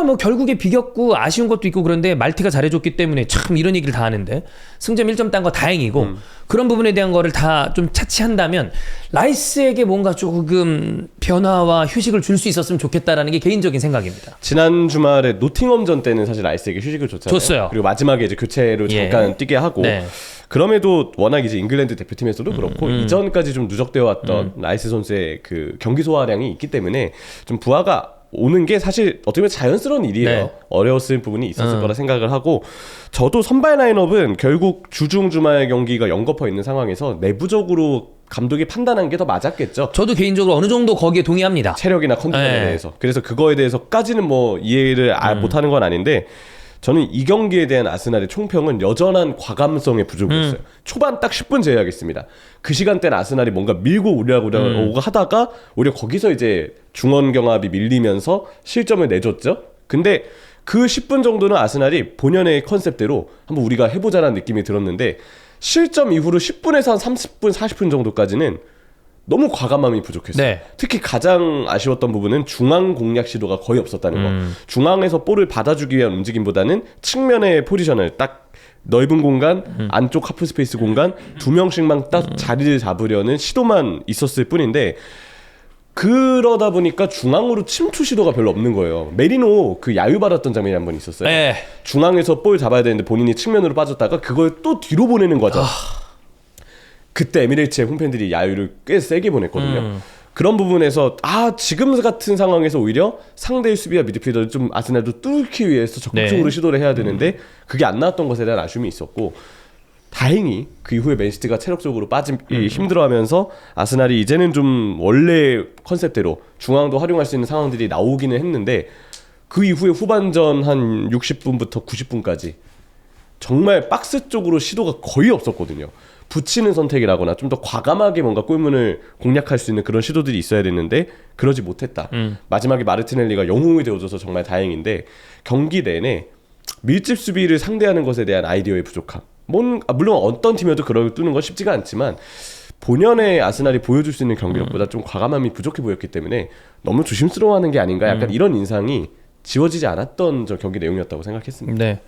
뭐 결국에 비겼고 아쉬운 것도 있고 그런데 말티가 잘해줬기 때문에 참 이런 얘기를 다 하는데 승점 1점 딴 거 다행이고 그런 부분에 대한 거를 다 좀 차치한다면 라이스에게 뭔가 조금 변화와 휴식을 줄 수 있었으면 좋겠다라는 게 개인적인 생각입니다. 지난 주말에 노팅엄전 때는 사실 라이스에게 휴식을 줬잖아요. 줬어요. 그리고 마지막에 이제 교체로 잠깐 뛰게 하고 네. 그럼에도 워낙 이제 잉글랜드 대표팀에서도 그렇고 이전까지 좀 누적되어 왔던 라이스 선수의 그 경기 소화량이 있기 때문에 좀 부하가 오는 게 사실 어떻게 보면 자연스러운 일이에요. 네. 어려웠을 부분이 있었을 거라 생각을 하고 저도 선발 라인업은 결국 주중 주말 경기가 연거푸 있는 상황에서 내부적으로 감독이 판단한 게 더 맞았겠죠. 저도 개인적으로 어느 정도 거기에 동의합니다. 체력이나 컨디션에 네. 대해서. 그래서 그거에 대해서까지는 뭐 이해를 못하는 건 아닌데 저는 이 경기에 대한 아스날의 총평은 여전한 과감성의 부족이었어요. 초반 딱 10분 제외하겠습니다. 그 시간대는 아스날이 뭔가 밀고 오려고 하다가 오히려 거기서 이제 중원 경합이 밀리면서 실점을 내줬죠. 근데 그 10분 정도는 아스날이 본연의 컨셉대로 한번 우리가 해보자라는 느낌이 들었는데 실점 이후로 10분에서 한 30분, 40분 정도까지는 너무 과감함이 부족했어요. 네. 특히 가장 아쉬웠던 부분은 중앙 공략 시도가 거의 없었다는 거. 중앙에서 볼을 받아주기 위한 움직임보다는 측면의 포지션을 딱 넓은 공간, 안쪽 하프 스페이스 공간 2명씩만 딱 자리를 잡으려는 시도만 있었을 뿐인데 그러다 보니까 중앙으로 침투 시도가 별로 없는 거예요. 메리노 그 야유받았던 장면이 한 번 있었어요. 네. 중앙에서 볼 잡아야 되는데 본인이 측면으로 빠졌다가 그걸 또 뒤로 보내는 거죠. 그때 에미레이츠의 홈팬들이 야유를 꽤 세게 보냈거든요. 그런 부분에서 지금 같은 상황에서 오히려 상대의 수비와 미드필더를 좀 아스날도 뚫기 위해서 적극적으로 네. 시도를 해야 되는데 그게 안 나왔던 것에 대한 아쉬움이 있었고 다행히 그 이후에 맨시티가 체력적으로 힘들어하면서 아스날이 이제는 좀 원래 컨셉대로 중앙도 활용할 수 있는 상황들이 나오기는 했는데 그 이후에 후반전 한 60분부터 90분까지 정말 박스 쪽으로 시도가 거의 없었거든요. 붙이는 선택이라거나 좀 더 과감하게 뭔가 골문을 공략할 수 있는 그런 시도들이 있어야 됐는데 그러지 못했다. 마지막에 마르티넬리가 영웅이 되어줘서 정말 다행인데 경기 내내 밀집 수비를 상대하는 것에 대한 아이디어의 부족함. 물론 어떤 팀이어도 그걸 뚫는 건 쉽지가 않지만 본연의 아스날이 보여줄 수 있는 경기력보다 좀 과감함이 부족해 보였기 때문에 너무 조심스러워하는 게 아닌가 약간 이런 인상이 지워지지 않았던 저 경기 내용이었다고 생각했습니다. 네.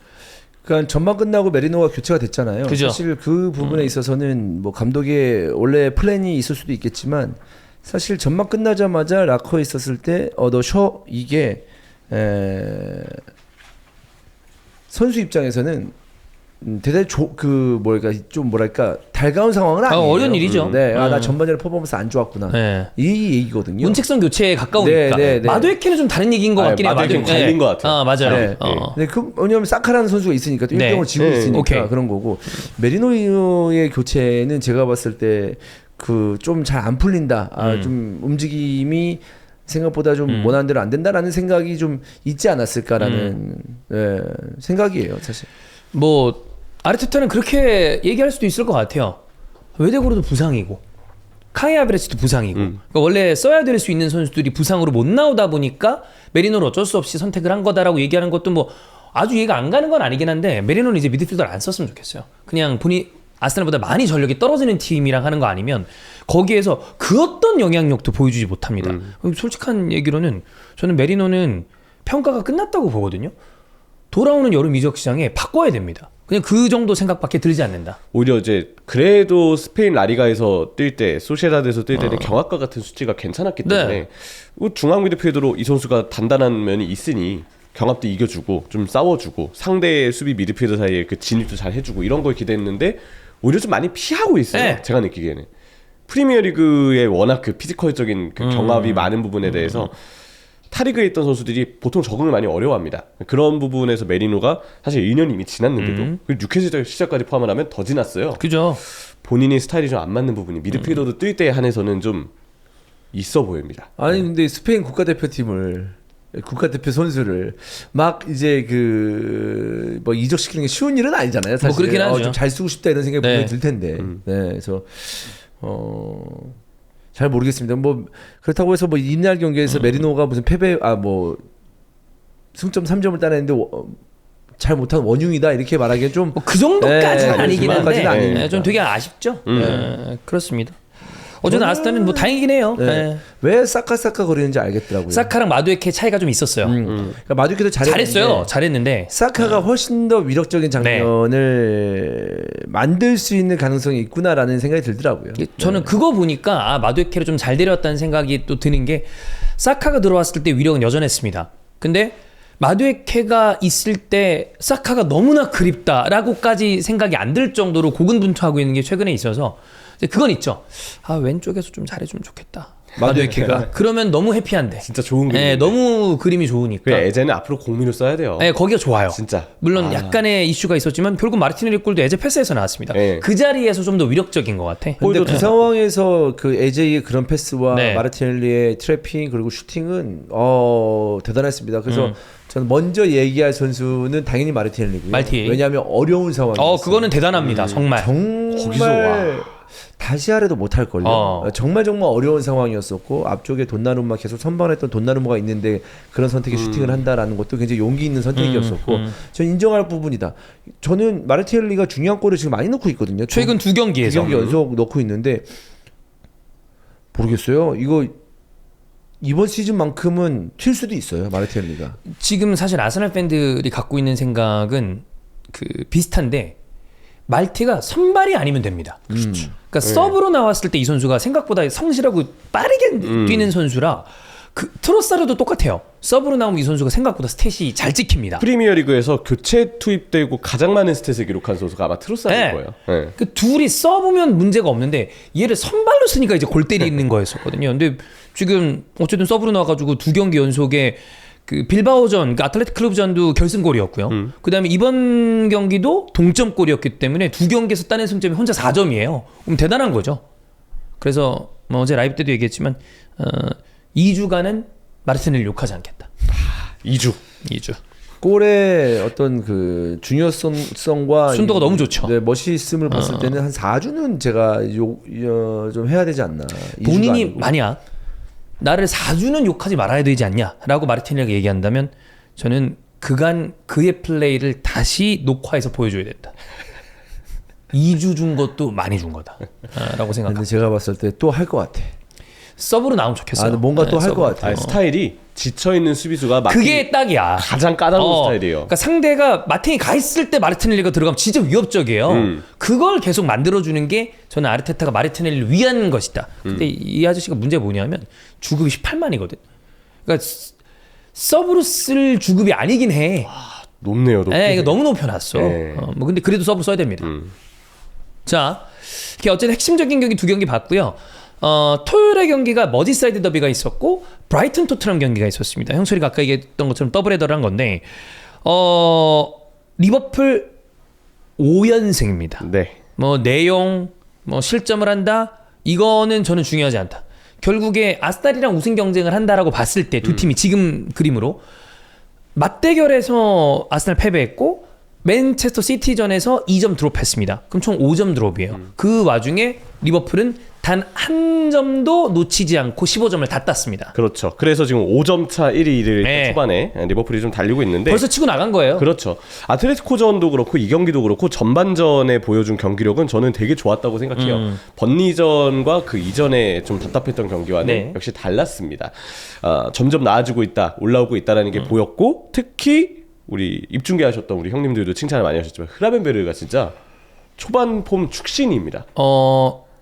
그러니까 전반 끝나고 메리노가 교체가 됐잖아요. 그죠. 사실 그 부분에 있어서는 뭐 감독의 원래 플랜이 있을 수도 있겠지만 사실 전반 끝나자마자 라커에 있었을 때 너 쉬어 이게 선수 입장에서는 대단히 뭐랄까 달가운 상황은 아니에요. 어려운 일이죠. 네, 나 전반전에 퍼포먼스 안 좋았구나. 네. 이 얘기거든요. 문책성 교체에 가까우니까. 네. 마도에케는 좀 다른 얘기인 것 같긴 해요. 마도에케는 갈린 것 같아요. 맞아요. 네. 왜냐면 사카라는 선수가 있으니까 또 1등을 지고 있으니까 오케이. 그런 거고 메리노의 교체는 제가 봤을 때 그 좀 잘 안 풀린다. 좀 움직임이 생각보다 좀 원하는 대로 안 된다라는 생각이 좀 있지 않았을까라는 생각이에요, 사실. 뭐 아르테타는 그렇게 얘기할 수도 있을 것 같아요. 외대고로도 부상이고 카이 하베르츠도 부상이고 그러니까 원래 써야 될 수 있는 선수들이 부상으로 못 나오다 보니까 메리노를 어쩔 수 없이 선택을 한 거다라고 얘기하는 것도 뭐 아주 이해가 안 가는 건 아니긴 한데 메리노는 이제 미드필더를 안 썼으면 좋겠어요. 그냥 아스날보다 많이 전력이 떨어지는 팀이랑 하는 거 아니면 거기에서 그 어떤 영향력도 보여주지 못합니다. 솔직한 얘기로는 저는 메리노는 평가가 끝났다고 보거든요. 돌아오는 여름 이적 시장에 바꿔야 됩니다. 그냥 그 정도 생각밖에 들지 않는다. 오히려 이제 그래도 스페인 라리가에서 뛸 때 소시에다드에서 뛸 때는 경합과 같은 수치가 괜찮았기 때문에 중앙 미드필더로 이 선수가 단단한 면이 있으니 경합도 이겨주고 좀 싸워주고 상대의 수비 미드필더 사이에 그 진입도 잘 해주고 이런 걸 기대했는데 오히려 좀 많이 피하고 있어요. 네. 제가 느끼기에는 프리미어리그에 워낙 그 피지컬적인 그 경합이 많은 부분에 대해서 타리그에 있던 선수들이 보통 적응을 많이 어려워합니다. 그런 부분에서 메리노가 사실 2년이 이미 지났는데도 뉴캐슬 시절까지 포함을 하면 더 지났어요. 그죠. 본인의 스타일이 좀 안 맞는 부분이 미드필더도 뛸 때에 한해서는 좀 있어 보입니다. 아니 근데 스페인 국가대표팀을 국가대표 선수를 막 이제 뭐 이적시키는 게 쉬운 일은 아니잖아요. 사실. 그렇긴 하죠. 좀 잘 쓰고 싶다 이런 생각이 네. 분명히 들 텐데. 네, 그래서 잘 모르겠습니다. 뭐 그렇다고 해서 뭐 이날 경기에서 메리노가 무슨 승점 3점을 따냈는데 잘 못한 원흉이다 이렇게 말하기엔 좀 그 정도까지는 네, 아니긴 그 한데 정도까지는 아니니까. 좀 되게 아쉽죠. 그렇습니다. 어쨌든 아스날은 뭐 다행이긴 해요. 네. 네. 왜 사카 거리는지 알겠더라고요. 사카랑 마두에케 차이가 좀 있었어요. 그러니까 마두케도 잘했어요. 잘했는데 사카가 훨씬 더 위력적인 장면을 만들 수 있는 가능성이 있구나라는 생각이 들더라고요. 저는 그거 보니까 마두에케를 좀 잘 데려왔다는 생각이 또 드는 게 사카가 들어왔을 때 위력은 여전했습니다. 근데 마두에케가 있을 때 사카가 너무나 그립다라고까지 생각이 안 들 정도로 고군분투하고 있는 게 최근에 있어서 이제 그건 있죠. 왼쪽에서 좀 잘해주면 좋겠다. 마두에케가 그러면 너무 해피한데. 진짜 좋은 그림. 네, 너무 그림이 좋으니까. 에제는 앞으로 공민을 써야 돼요. 네, 거기가 좋아요. 진짜. 물론 약간의 이슈가 있었지만 결국 마르티넬리 골도 에제 패스에서 나왔습니다. 네. 그 자리에서 좀 더 위력적인 것 같아. 근데 그 상황에서 그 에제이의 그런 패스와 네. 마르티넬리의 트래핑 그리고 슈팅은 대단했습니다. 그래서 저는 먼저 얘기할 선수는 당연히 마르티넬리고요. 왜냐하면 어려운 상황이었어요. 그거는 대단합니다. 정말. 거기서 와. 다시 하래도 못할 걸요. 정말 어려운 상황이었었고 앞쪽에 돈나루마 계속 선방했던 돈나루마가 있는데 그런 선택에 슈팅을 한다라는 것도 굉장히 용기 있는 선택이었었고 저는 인정할 부분이다. 저는 마르티넬리가 중요한 골을 지금 많이 넣고 있거든요. 최근 두 경기에서 2경기 연속 넣고 있는데 모르겠어요. 이거 이번 시즌만큼은 튈 수도 있어요. 마르티넬리가. 지금 사실 아스날 팬들이 갖고 있는 생각은 비슷한데 말티가 선발이 아니면 됩니다. 그러니까 서브로 나왔을 때 이 선수가 생각보다 성실하고 빠르게 뛰는 선수라 트로사르도 똑같아요. 서브로 나오면 이 선수가 생각보다 스탯이 잘 찍힙니다. 프리미어리그에서 교체 투입되고 가장 많은 스탯을 기록한 선수가 아마 트로사르일 거예요. 네. 그 둘이 써보면 문제가 없는데 얘를 선발로 쓰니까 이제 골 때리는 거였었거든요. 근데 지금 어쨌든 서브로 나와가지고 두 경기 연속에 빌바오전, 아틀레틱 클럽전도 결승골이었고요. 그다음에 이번 경기도 동점골이었기 때문에 두 경기에서 따낸 승점이 혼자 4점이에요. 그럼 대단한 거죠. 그래서 어제 라이브 때도 얘기했지만 2주간은 마르티넬리 욕하지 않겠다. 2주. 골의 어떤 그 중요성과 순도가 너무 좋죠. 네, 멋있음을 봤을 때는 한 4주는 제가 좀 해야 되지 않나. 본인이 만약 나를 4주는 욕하지 말아야 되지 않냐라고 마르티넬리가 얘기한다면 저는 그간 그의 플레이를 다시 녹화해서 보여줘야 된다. 2주 준 것도 많이 준 거다라고 생각합니다. 근데 제가 봤을 때 또 할 것 같아. 서브로 나오면 좋겠어요. 뭔가 또 할 것 같아요. 스타일이 지쳐있는 수비수가 그게 딱이야. 가장 까다로운 스타일이에요. 그러니까 상대가 마틴이 가 있을 때 마르티넬리가 들어가면 진짜 위협적이에요. 그걸 계속 만들어주는 게 저는 아르테타가 마르티넬리를 위한 것이다. 근데 이 아저씨가 문제가 뭐냐면 주급이 18만이거든. 그러니까 서브로 쓸 주급이 아니긴 해. 높네요. 이거 너무 높여놨어. 네. 근데 그래도 서브 써야 됩니다. 자, 이렇게 어쨌든 핵심적인 경기 두 경기 봤고요. 토요일의 경기가 머지사이드 더비가 있었고 브라이튼 토트넘 경기가 있었습니다. 형철이가 아까 얘기했던 것처럼 더블 헤더를 한 건데 리버풀 5연승입니다. 네. 내용, 실점을 한다 이거는 저는 중요하지 않다. 결국에 아스날이랑 우승 경쟁을 한다라고 봤을 때 두 팀이 지금 그림으로 맞대결에서 아스날 패배했고 맨체스터 시티전에서 2점 드롭했습니다. 그럼 총 5점 드롭이에요. 그 와중에 리버풀은 단 한 점도 놓치지 않고 15점을 다 땄습니다. 그렇죠. 그래서 지금 5점 차 1위를 초반에 리버풀이 좀 달리고 있는데 벌써 치고 나간 거예요. 그렇죠. 아틀레티코전도 그렇고 이 경기도 그렇고 전반전에 보여준 경기력은 저는 되게 좋았다고 생각해요. 번니전과 그 이전에 좀 답답했던 경기와는 역시 달랐습니다. 점점 나아지고 있다, 올라오고 있다라는 게 보였고 특히 우리 입중계하셨던 우리 형님들도 칭찬을 많이 하셨지만 흐라벤베르가 진짜 초반 폼 축신입니다.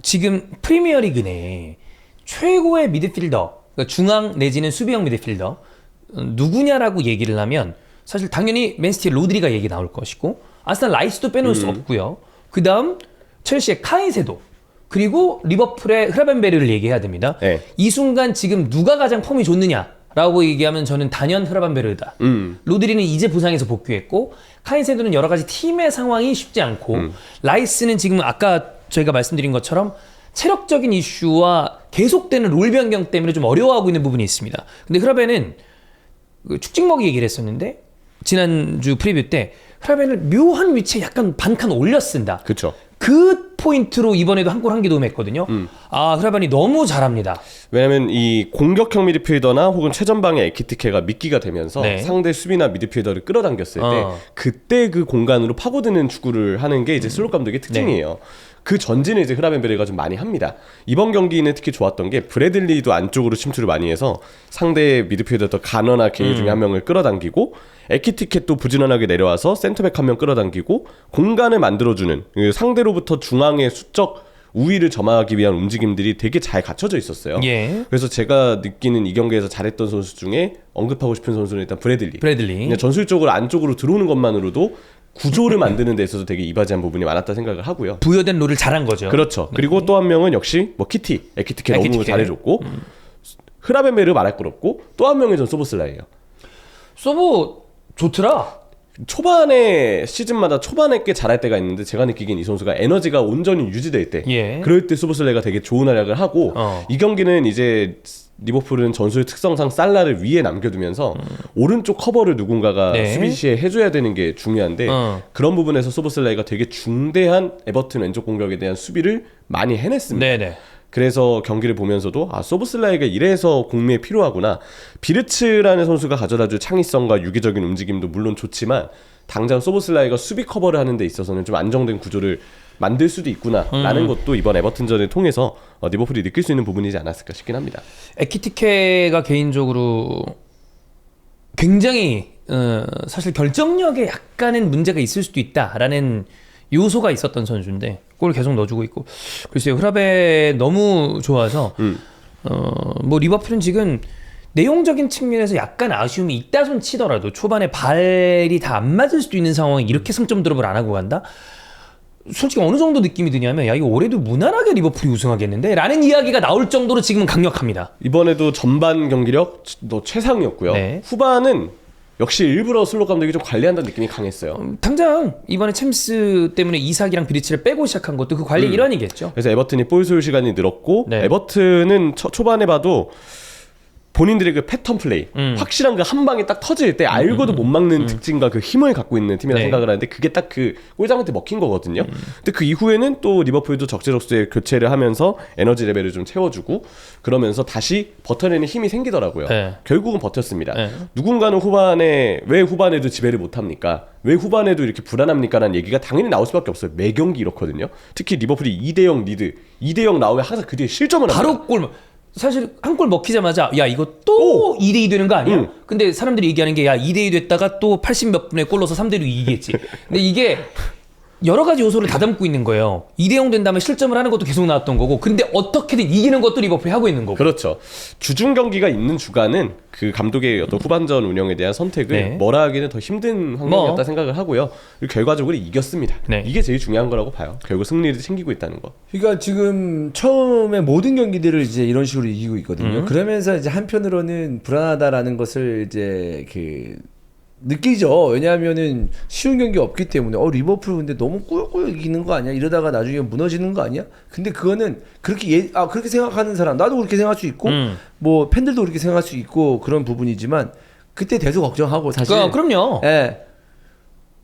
지금 프리미어리그 내 최고의 미드필더, 그러니까 중앙 내지는 수비형 미드필더 누구냐라고 얘기를 하면 사실 당연히 맨시티 로드리가 얘기 나올 것이고 아스날 라이스도 빼놓을 수 없고요. 그 다음 첼시의 카이세도 그리고 리버풀의 흐라벤베르를 얘기해야 됩니다. 네. 이 순간 지금 누가 가장 폼이 좋느냐라고 얘기하면 저는 단연 흐라벤베르다. 로드리는 이제 부상에서 복귀했고 카이세도는 여러 가지 팀의 상황이 쉽지 않고 라이스는 지금 아까 저희가 말씀드린 것처럼 체력적인 이슈와 계속되는 롤 변경 때문에 좀 어려워하고 있는 부분이 있습니다. 근데 흐라벤은 그 축직먹이 얘기를 했었는데 지난주 프리뷰 때 흐라벤을 묘한 위치에 약간 반칸 올려 쓴다. 그렇죠. 그 포인트로 이번에도 한 골 한 개 도움했거든요. 아, 흐라벤이 너무 잘합니다. 왜냐면 이 공격형 미드필더나 혹은 최전방의 에키티케가 미끼가 되면서 네. 상대 수비나 미드필더를 끌어당겼을 때 그때 그 공간으로 파고드는 축구를 하는 게 이제 슬롯 감독의 특징이에요. 그 전진을 이제 흐라벤 베르가 좀 많이 합니다. 이번 경기는 특히 좋았던 게 브래들리도 안쪽으로 침투를 많이 해서 상대 미드필더 가너나 게이 중에 한 명을 끌어당기고 에키티켓도 부지런하게 내려와서 센터백 한 명 끌어당기고 공간을 만들어주는 상대로부터 중앙의 수적 우위를 점하기 위한 움직임들이 되게 잘 갖춰져 있었어요. 예. 그래서 제가 느끼는 이 경기에서 잘했던 선수 중에 언급하고 싶은 선수는 일단 브래들리. 그냥 전술적으로 안쪽으로 들어오는 것만으로도 구조를 만드는 데 있어서 되게 이바지한 부분이 많았다 생각을 하고요. 부여된 롤을 잘한 거죠. 그렇죠. 그리고 또 한 명은 역시 뭐 에키티케 너무 잘해줬고 흐라벤 베르 말할 것 없고 또 한 명이 전 소보슬라예요. 소보 좋더라. 초반에 시즌마다 초반에 꽤 잘할 때가 있는데 제가 느끼기엔 이 선수가 에너지가 온전히 유지될 때 예. 그럴 때 소보슬레가 되게 좋은 활약을 하고 이 경기는 이제 리버풀은 전술 특성상 살라를 위에 남겨두면서 오른쪽 커버를 누군가가 네. 수비 시에 해줘야 되는 게 중요한데 그런 부분에서 소보슬레이가 되게 중대한 에버튼 왼쪽 공격에 대한 수비를 많이 해냈습니다. 네네. 그래서 경기를 보면서도 소보슬라이가 이래서 공미에 필요하구나. 비르츠라는 선수가 가져다줄 창의성과 유기적인 움직임도 물론 좋지만 당장 소보슬라이가 수비 커버를 하는 데 있어서는 좀 안정된 구조를 만들 수도 있구나라는 것도 이번 에버튼전을 통해서 리버풀이 느낄 수 있는 부분이지 않았을까 싶긴 합니다. 에키티케가 개인적으로 굉장히 사실 결정력에 약간은 문제가 있을 수도 있다라는 요소가 있었던 선수인데 골 계속 넣어주고 있고 글쎄요 흐라벤 너무 좋아서 뭐 리버풀은 지금 내용적인 측면에서 약간 아쉬움이 있다 손 치더라도 초반에 발이 다 안 맞을 수도 있는 상황에 이렇게 승점 드롭을 안 하고 간다? 솔직히 어느 정도 느낌이 드냐면 야 이거 올해도 무난하게 리버풀이 우승하겠는데? 라는 이야기가 나올 정도로 지금은 강력합니다. 이번에도 전반 경기력 최상이었고요. 네. 후반은 역시 일부러 슬롯 감독이 좀 관리한다는 느낌이 강했어요. 당장 이번에 챔스 때문에 이삭이랑 비리치를 빼고 시작한 것도 그 관리의 일환이겠죠. 그래서 에버튼이 볼 소유 시간이 늘었고 네. 에버튼은 초반에 봐도 본인들의 그 패턴 플레이 확실한 그 한 방에 딱 터질 때 알고도 못 막는 특징과 그 힘을 갖고 있는 팀이라 네. 생각을 하는데 그게 딱 그 골장한테 먹힌 거거든요. 근데 그 이후에는 또 리버풀도 적재적소에 교체를 하면서 에너지 레벨을 좀 채워주고 그러면서 다시 버텨내는 힘이 생기더라고요. 네. 결국은 버텼습니다. 네. 누군가는 후반에 왜 후반에도 지배를 못합니까? 왜 후반에도 이렇게 불안합니까? 라는 얘기가 당연히 나올 수밖에 없어요. 매 경기 이렇거든요. 특히 리버풀이 2대0 리드 2대0 나오면 항상 그 뒤에 실점을 합니다. 바로 골 사실 한 골 먹히자마자 야 이거 또 2대2 되는 거 아니야? 근데 사람들이 얘기하는 게 야 2대2 됐다가 또 80 몇 분에 골 넣어서 3대2 이기겠지. 근데 이게 여러 가지 요소를 다 담고 있는 거예요. 2대0 된 다음에 실점을 하는 것도 계속 나왔던 거고 근데 어떻게든 이기는 것도 리버풀이 하고 있는 거고. 그렇죠. 주중 경기가 있는 주간은 그 감독의 어떤 후반전 운영에 대한 선택을 네. 뭐라 하기는 더 힘든 환경이었다 생각을 하고요. 그리고 결과적으로 이겼습니다. 네. 이게 제일 중요한 거라고 봐요. 결국 승리를 챙기고 있다는 거. 그러니까 지금 처음에 모든 경기들을 이제 이런 식으로 이기고 있거든요. 그러면서 이제 한편으로는 불안하다라는 것을 이제 느끼죠. 왜냐하면은 쉬운 경기 없기 때문에 리버풀 근데 너무 꾸역꾸역 이기는 거 아니야? 이러다가 나중에 무너지는 거 아니야? 근데 그거는 그렇게 그렇게 생각하는 사람 나도 그렇게 생각할 수 있고 뭐 팬들도 그렇게 생각할 수 있고 그런 부분이지만 그때 대수 걱정하고 사실 그럼요. 예.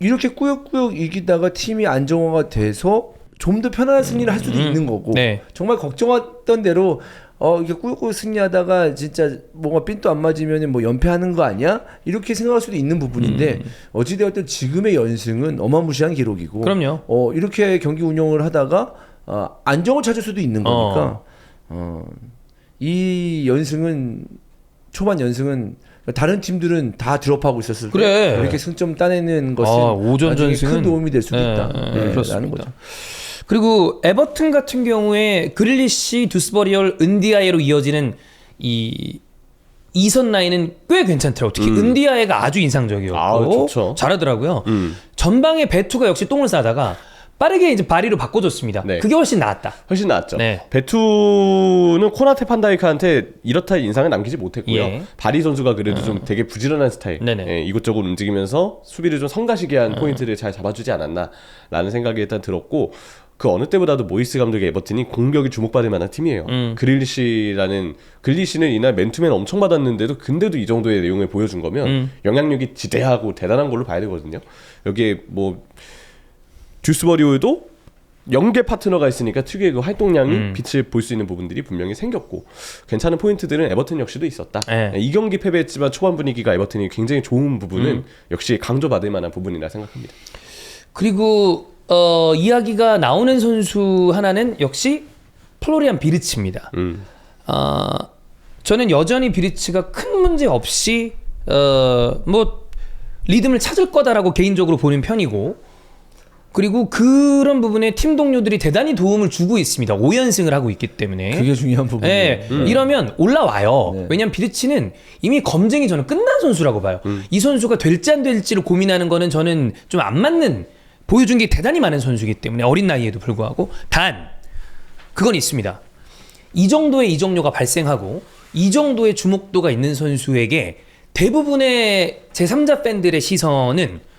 이렇게 꾸역꾸역 이기다가 팀이 안정화가 돼서 좀 더 편안한 승리를 할 수도 있는 거고 네. 정말 걱정했던 대로 이게 꾸역꾸역 승리하다가 진짜 뭔가 삔또 안 맞으면 뭐 연패하는 거 아니야? 이렇게 생각할 수도 있는 부분인데 어찌되었든 지금의 연승은 어마무시한 기록이고 그럼요. 이렇게 경기 운영을 하다가 안정을 찾을 수도 있는 거니까 이 연승은 초반 연승은 다른 팀들은 다 드롭하고 있었을 때 그래. 이렇게 승점 따내는 것은 오전 나중에 전승은- 큰 도움이 될 수도 있다. 그렇습니다. 라는 거죠. 그리고 에버튼 같은 경우에 그릴리시, 두스버리얼, 은디아예로 이어지는 이 이선 라인은 꽤 괜찮더라고요. 특히 은디아예가 아주 인상적이었고 좋죠. 잘하더라고요. 전방에 베투가 역시 똥을 싸다가 빠르게 이제 바리로 바꿔줬습니다. 네. 그게 훨씬 나았다. 훨씬 낫죠. 네. 베투는 코나테 판다이크한테 이렇다 인상을 남기지 못했고요. 예. 바리 선수가 그래도 좀 되게 부지런한 스타일. 네네. 예, 이곳저곳 움직이면서 수비를 좀 성가시게 한 포인트를 잘 잡아주지 않았나라는 생각이 일단 들었고 그 어느 때보다도 모이스 감독의 에버튼이 공격이 주목받을 만한 팀이에요. 글리시는 이날 맨투맨 엄청 받았는데도 근데도 이 정도의 내용을 보여준 거면 영향력이 지대하고 대단한 걸로 봐야 되거든요. 여기에 뭐 듀스버리오도 연계 파트너가 있으니까 특유의 그 활동량이 빛을 볼 수 있는 부분들이 분명히 생겼고 괜찮은 포인트들은 에버튼 역시도 있었다. 이 경기 패배했지만 초반 분위기가 에버튼이 굉장히 좋은 부분은 역시 강조받을 만한 부분이라 생각합니다. 그리고 이야기가 나오는 선수 하나는 역시 플로리안 비르츠입니다. 저는 여전히 비르츠가 큰 문제 없이 뭐 리듬을 찾을 거다라고 개인적으로 보는 편이고, 그리고 그런 부분에 팀 동료들이 대단히 도움을 주고 있습니다. 5연승을 하고 있기 때문에. 그게 중요한 부분이에요. 네, 이러면 올라와요. 네. 왜냐하면 비르치는 이미 검증이 저는 끝난 선수라고 봐요. 이 선수가 될지 안 될지를 고민하는 거는 저는 좀 안 맞는, 보여준 게 대단히 많은 선수이기 때문에 어린 나이에도 불구하고. 단 그건 있습니다. 이 정도의 이적료가 발생하고 이 정도의 주목도가 있는 선수에게 대부분의 제3자 팬들의 시선은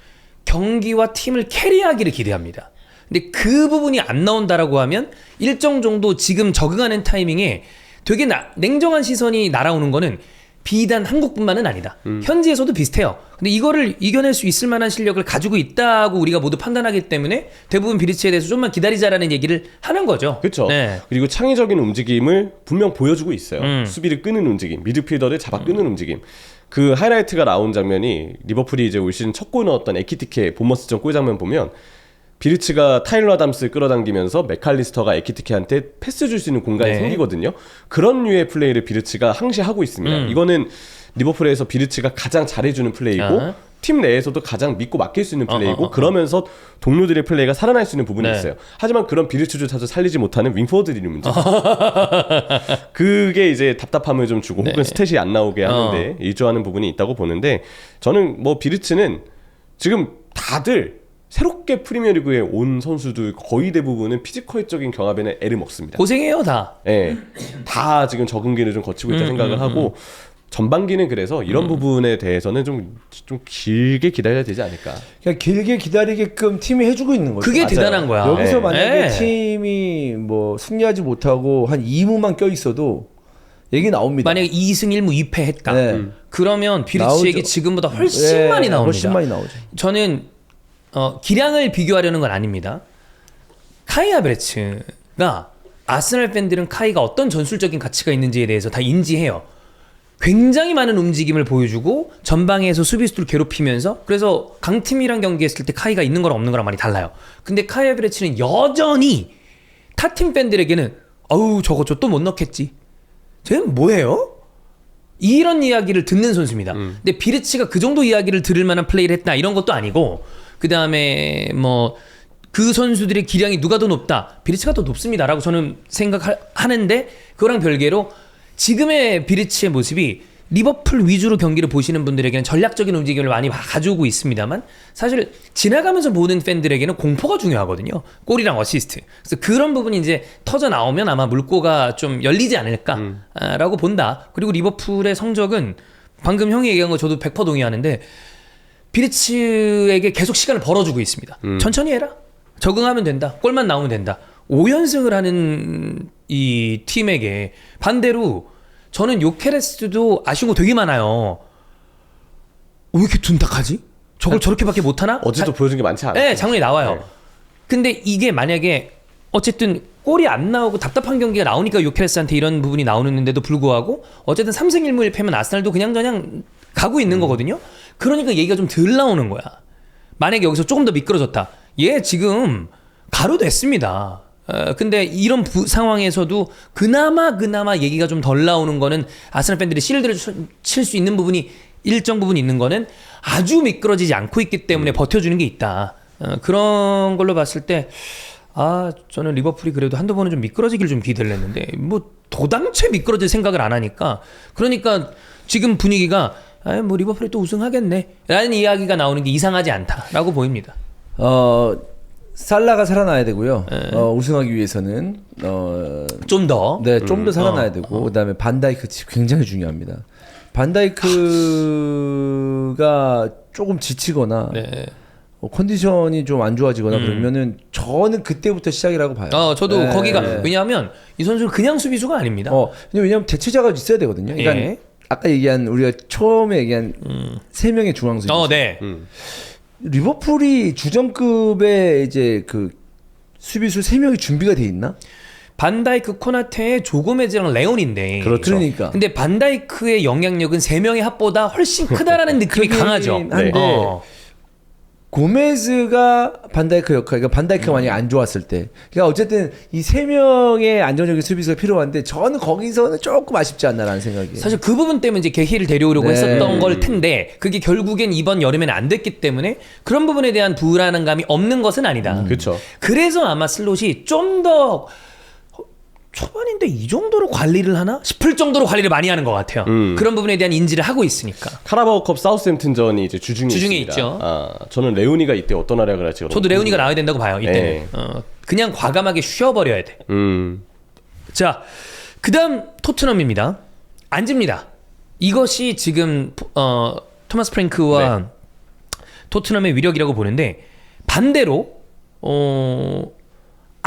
경기와 팀을 캐리하기를 기대합니다. 근데 그 부분이 안 나온다라고 하면 일정 정도 지금 적응하는 타이밍에 되게 냉정한 시선이 날아오는 거는 비단 한국뿐만은 아니다. 현지에서도 비슷해요. 근데 이거를 이겨낼 수 있을 만한 실력을 가지고 있다고 우리가 모두 판단하기 때문에 대부분 비리치에 대해서 좀만 기다리자라는 얘기를 하는 거죠. 그렇죠. 네. 그리고 창의적인 움직임을 분명 보여주고 있어요. 수비를 끄는 움직임, 미드필더를 잡아 끄는 움직임. 그 하이라이트가 나온 장면이 리버풀이 이제 올 시즌 첫 골 넣었던 에키티케 본머스전 골 장면 보면 비르츠가 타일러 아담스 끌어당기면서 맥칼리스터가 에키티케한테 패스 줄 수 있는 공간이 네. 생기거든요. 그런 류의 플레이를 비르츠가 항시 하고 있습니다. 이거는 리버풀에서 비르츠가 가장 잘해주는 플레이고 팀 내에서도 가장 믿고 맡길 수 있는 플레이고 그러면서 동료들의 플레이가 살아날 수 있는 부분이 네. 있어요. 하지만 그런 비르츠조차도 살리지 못하는 윙포워드들이 문제. 그게 이제 답답함을 좀 주고 혹은 스탯이 안 나오게 하는데 일조하는 부분이 있다고 보는데, 저는 뭐 비르츠는 지금 다들 새롭게 프리미어리그에 온 선수들 거의 대부분은 피지컬적인 경합에는 애를 먹습니다. 고생해요 다. 네, 다 지금 적응기를 좀 거치고 있다 생각을 하고 전반기는 그래서 이런 부분에 대해서는 좀 길게 기다려야 되지 않을까. 그냥 길게 기다리게끔 팀이 해주고 있는 거죠. 그게 맞아요. 대단한 거야. 여기서 네. 만약에 팀이 뭐 승리하지 못하고 한 2무만 껴 있어도 얘기 나옵니다. 만약에 2승 1무 2패 했다. 네. 그러면 비르치에게 나오죠. 지금보다 훨씬 많이 나옵니다. 훨씬 많이 나오죠. 저는 기량을 비교하려는 건 아닙니다. 카이 하베르츠가, 아스날 팬들은 카이가 어떤 전술적인 가치가 있는지에 대해서 다 인지해요. 굉장히 많은 움직임을 보여주고 전방에서 수비수들을 괴롭히면서, 그래서 강팀이랑 경기했을 때 카이가 있는 거랑 없는 거랑 많이 달라요. 근데 카이 하베르츠는 여전히 타팀 팬들에게는 어우 저거 저 또 못 넣겠지, 쟤는 뭐예요? 이런 이야기를 듣는 선수입니다. 근데 비르치가 그 정도 이야기를 들을 만한 플레이를 했다 이런 것도 아니고, 그 다음에 뭐 그 선수들의 기량이 누가 더 높다, 비르치가 더 높습니다라고 저는 생각하는데, 그거랑 별개로 지금의 비르치의 모습이 리버풀 위주로 경기를 보시는 분들에게는 전략적인 움직임을 많이 가져오고 있습니다만, 사실 지나가면서 보는 팬들에게는 공포가 중요하거든요. 골이랑 어시스트. 그래서 그런 부분이 이제 터져 나오면 아마 물꼬가 좀 열리지 않을까라고 본다. 그리고 리버풀의 성적은 방금 형이 얘기한 거 저도 100% 동의하는데, 비르치에게 계속 시간을 벌어주고 있습니다. 천천히 해라. 적응하면 된다. 골만 나오면 된다. 5연승을 하는 이 팀에게 반대로 저는 요케레스도 아쉬운 거 되게 많아요. 왜 이렇게 둔탁하지? 저걸 저렇게밖에 못하나? 어제도 보여준 게 많지 않아요. 네, 장면이 나와요. 네. 근데 이게 만약에 어쨌든 골이 안 나오고 답답한 경기가 나오니까 요케레스한테 이런 부분이 나오는데도 불구하고 어쨌든 3승 1무 1패면 아스날도 그냥 가고 있는 거거든요. 그러니까 얘기가 좀 덜 나오는 거야. 만약에 여기서 조금 더 미끄러졌다. 얘 지금 가로 됐습니다. 근데 이런 상황에서도 그나마 얘기가 좀 덜 나오는 거는, 아스날 팬들이 실드를 칠 수 있는 부분이 일정 부분 있는 거는 아주 미끄러지지 않고 있기 때문에 버텨주는 게 있다. 그런 걸로 봤을 때 저는 리버풀이 그래도 한두 번은 좀 미끄러지길 좀 기대를 했는데 뭐 도당체 미끄러질 생각을 안 하니까, 그러니까 지금 분위기가 뭐 리버풀이 또 우승하겠네 라는 이야기가 나오는 게 이상하지 않다라고 보입니다. 살라가 살아나야 되고요. 우승하기 위해서는 좀 더. 네, 좀 더 살아나야 되고, 그다음에 반다이크 굉장히 중요합니다. 반다이크가 조금 지치거나 네. 컨디션이 좀 안 좋아지거나 그러면은 저는 그때부터 시작이라고 봐요. 저도 네. 거기가 왜냐하면 이 선수는 그냥 수비수가 아닙니다. 왜냐면 대체자가 있어야 되거든요. 그러니까 예. 아까 얘기한 우리가 처음에 얘기한 세 명의 중앙 수비수. 네. 리버풀이 주전급의 이제 그 수비수 세 명이 준비가 돼 있나? 반다이크, 코나테, 조고메즈랑 레온인데. 그렇죠. 그러니까. 근데 반다이크의 영향력은 세 명의 합보다 훨씬 크다라는 느낌이 크긴 강하죠. 한데 고메즈가 반다이크 역할, 그러니까 반다이크가 만약에 안 좋았을 때, 그러니까 어쨌든 이 세 명의 안정적인 수비수가 필요한데 저는 거기서는 조금 아쉽지 않나라는 생각이. 사실 그 부분 때문에 이제 게히를 데려오려고 네. 했었던 걸 텐데 그게 결국엔 이번 여름에는 안 됐기 때문에 그런 부분에 대한 불안감이 없는 것은 아니다. 그렇죠. 그래서 아마 슬롯이 좀 더 초반인데 이 정도로 관리를 하나 싶을 정도로 관리를 많이 하는 것 같아요. 그런 부분에 대한 인지를 하고 있으니까. 카라바오컵 사우스햄튼전이 이제 주중에 있습니다. 있죠. 저는 레오니가 이때 어떤 활약을 할지 저도 레오니가 나와야 된다고 봐요. 이때는 네. 그냥 과감하게 쉬어버려야 돼. 자, 그다음 토트넘입니다. 안 집니다. 이것이 지금 토마스 프랭크와 토트넘의 위력이라고 보는데 반대로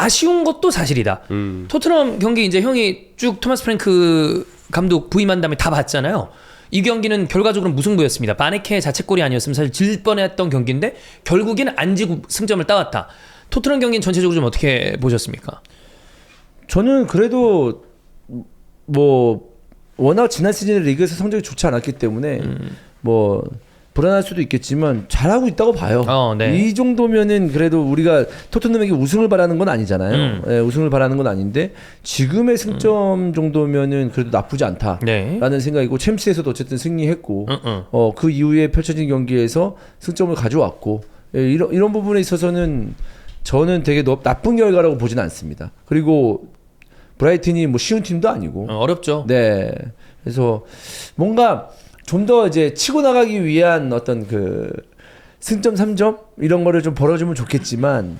아쉬운 것도 사실이다. 토트넘 경기 이제 형이 쭉 토마스 프랭크 감독 부임한 다음에 다 봤잖아요. 이 경기는 결과적으로 무승부였습니다. 바네케 자책골이 아니었으면 사실 질 뻔했던 경기인데 결국에는 안 지고 승점을 따왔다. 토트넘 경기는 전체적으로 좀 어떻게 보셨습니까? 저는 그래도 뭐 워낙 지난 시즌에 리그에서 성적이 좋지 않았기 때문에 뭐 불안할 수도 있겠지만 잘하고 있다고 봐요. 네. 이 정도면은 그래도 우리가 토트넘에게 우승을 바라는 건 아니잖아요. 예, 우승을 바라는 건 아닌데 지금의 승점 정도면은 그래도 나쁘지 않다라는 네. 생각이고 챔스에서도 어쨌든 승리했고 그 이후에 펼쳐진 경기에서 승점을 가져왔고 이런 부분에 있어서는 저는 되게 나쁜 결과라고 보지는 않습니다. 그리고 브라이튼이 뭐 쉬운 팀도 아니고 어렵죠. 네. 그래서 뭔가 좀 더 이제 치고 나가기 위한 어떤 그 승점 3점 이런 거를 좀 벌어주면 좋겠지만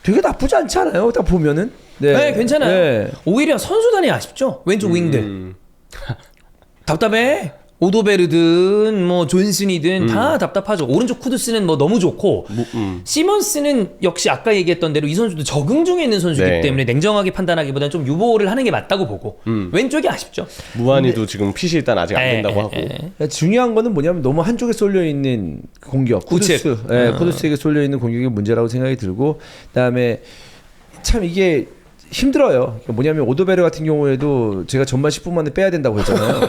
되게 나쁘지 않지 않아요? 딱 보면은. 네, 괜찮아요. 네. 오히려 선수단이 아쉽죠. 왼쪽 윙들. 답답해. 오도베르든 뭐 존슨이든 다 답답하죠. 오른쪽 쿠두스는 뭐 너무 좋고 시몬스는 역시 아까 얘기했던 대로 이 선수도 적응 중에 있는 선수이기 네. 때문에 냉정하게 판단하기보다는 좀 유보를 하는 게 맞다고 보고 왼쪽이 아쉽죠. 무한히도 지금 핏이 일단 아직 안 된다고 하고. 그러니까 중요한 거는 뭐냐면 너무 한쪽에 쏠려 있는 공격, 쿠두스, 쿠두스에게 쏠려 있는 공격이 문제라고 생각이 들고, 그다음에 참 이게 힘들어요. 그러니까 뭐냐면 오도베르 같은 경우에도 제가 전반 10분 만에 빼야 된다고 했잖아요.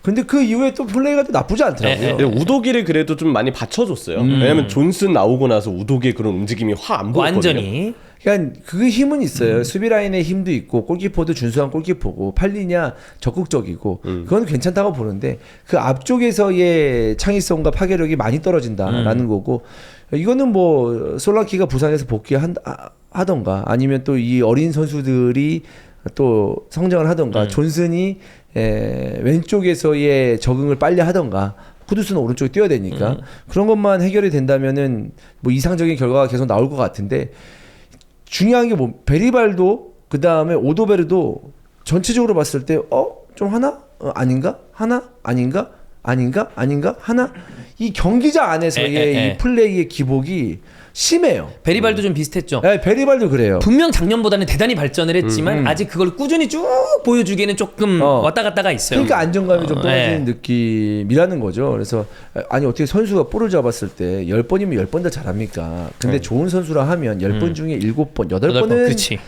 근데 그 이후에 또 플레이가 또 나쁘지 않더라고요. 근데 우도기를 그래도 좀 많이 받쳐줬어요. 왜냐면 존슨 나오고 나서 우도기의 그런 움직임이 확 안 보였거든요. 완전히. 그러니까 그 힘은 있어요. 수비 라인의 힘도 있고 골키퍼도 준수한 골키퍼고 팔리냐 적극적이고 그건 괜찮다고 보는데 그 앞쪽에서의 창의성과 파괴력이 많이 떨어진다라는 거고, 이거는 뭐 솔랑키가 부상해서 복귀하던가 아니면 또 이 어린 선수들이 또 성장을 하던가 존슨이 왼쪽에서의 적응을 빨리 하던가 쿠두스는 오른쪽에 뛰어야 되니까 그런 것만 해결이 된다면은 뭐 이상적인 결과가 계속 나올 것 같은데, 중요한 게 뭐 베리발도 그 다음에 오도베르도 전체적으로 봤을 때 좀 하나 아닌가 하나 아닌가 아닌가 아닌가 하나, 이 경기장 안에서의 이 플레이의 기복이 심해요. 베리발도 좀 비슷했죠. 네, 베리발도 그래요. 분명 작년보다는 대단히 발전을 했지만 아직 그걸 꾸준히 쭉 보여주기에는 조금 왔다 갔다가 있어요. 그러니까 안정감이 좀 떨어지는 느낌이라는 거죠. 그래서 아니 어떻게 선수가 볼을 잡았을 때 10번이면 10번 다 잘합니까? 근데 좋은 선수라 하면 10번 중에 7번, 8번은 그렇지.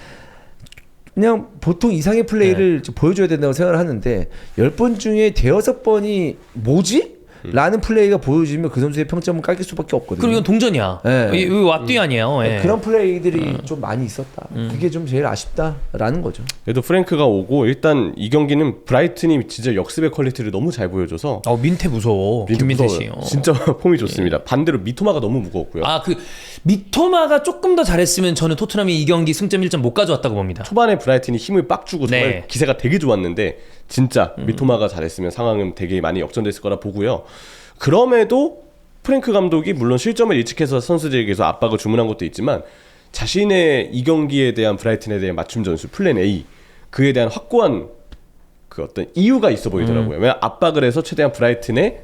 그냥 보통 이상의 플레이를 좀 보여줘야 된다고 생각을 하는데 10번 중에 대여섯 번이 뭐지? 라는 플레이가 보여지면 그 선수의 평점은 깎일 수밖에 없거든요. 그리고 이건 동전이야. 네. 이거 왓뒤 아니에요. 예. 그런 플레이들이 좀 많이 있었다. 그게 좀 제일 아쉽다라는 거죠. 그래도 프랭크가 오고 일단 이 경기는 브라이튼이 진짜 역습의 퀄리티를 너무 잘 보여줘서 민태 무서워. 김민태 씨. 진짜 폼이 좋습니다. 반대로 미토마가 너무 무거웠고요. 그 미토마가 조금 더 잘했으면 저는 토트넘이 이 경기 승점 1점 못 가져왔다고 봅니다. 초반에 브라이튼이 힘을 빡 주고 정말 네. 기세가 되게 좋았는데 진짜 미토마가 잘했으면 상황은 되게 많이 역전됐을 거라 보고요. 그럼에도 프랭크 감독이 물론 실점을 일찍해서 선수들에게서 압박을 주문한 것도 있지만 자신의 이 경기에 대한 브라이튼에 대한 맞춤 전술 플랜 A, 그에 대한 확고한 그 어떤 이유가 있어 보이더라고요. 왜냐면 압박을 해서 최대한 브라이튼의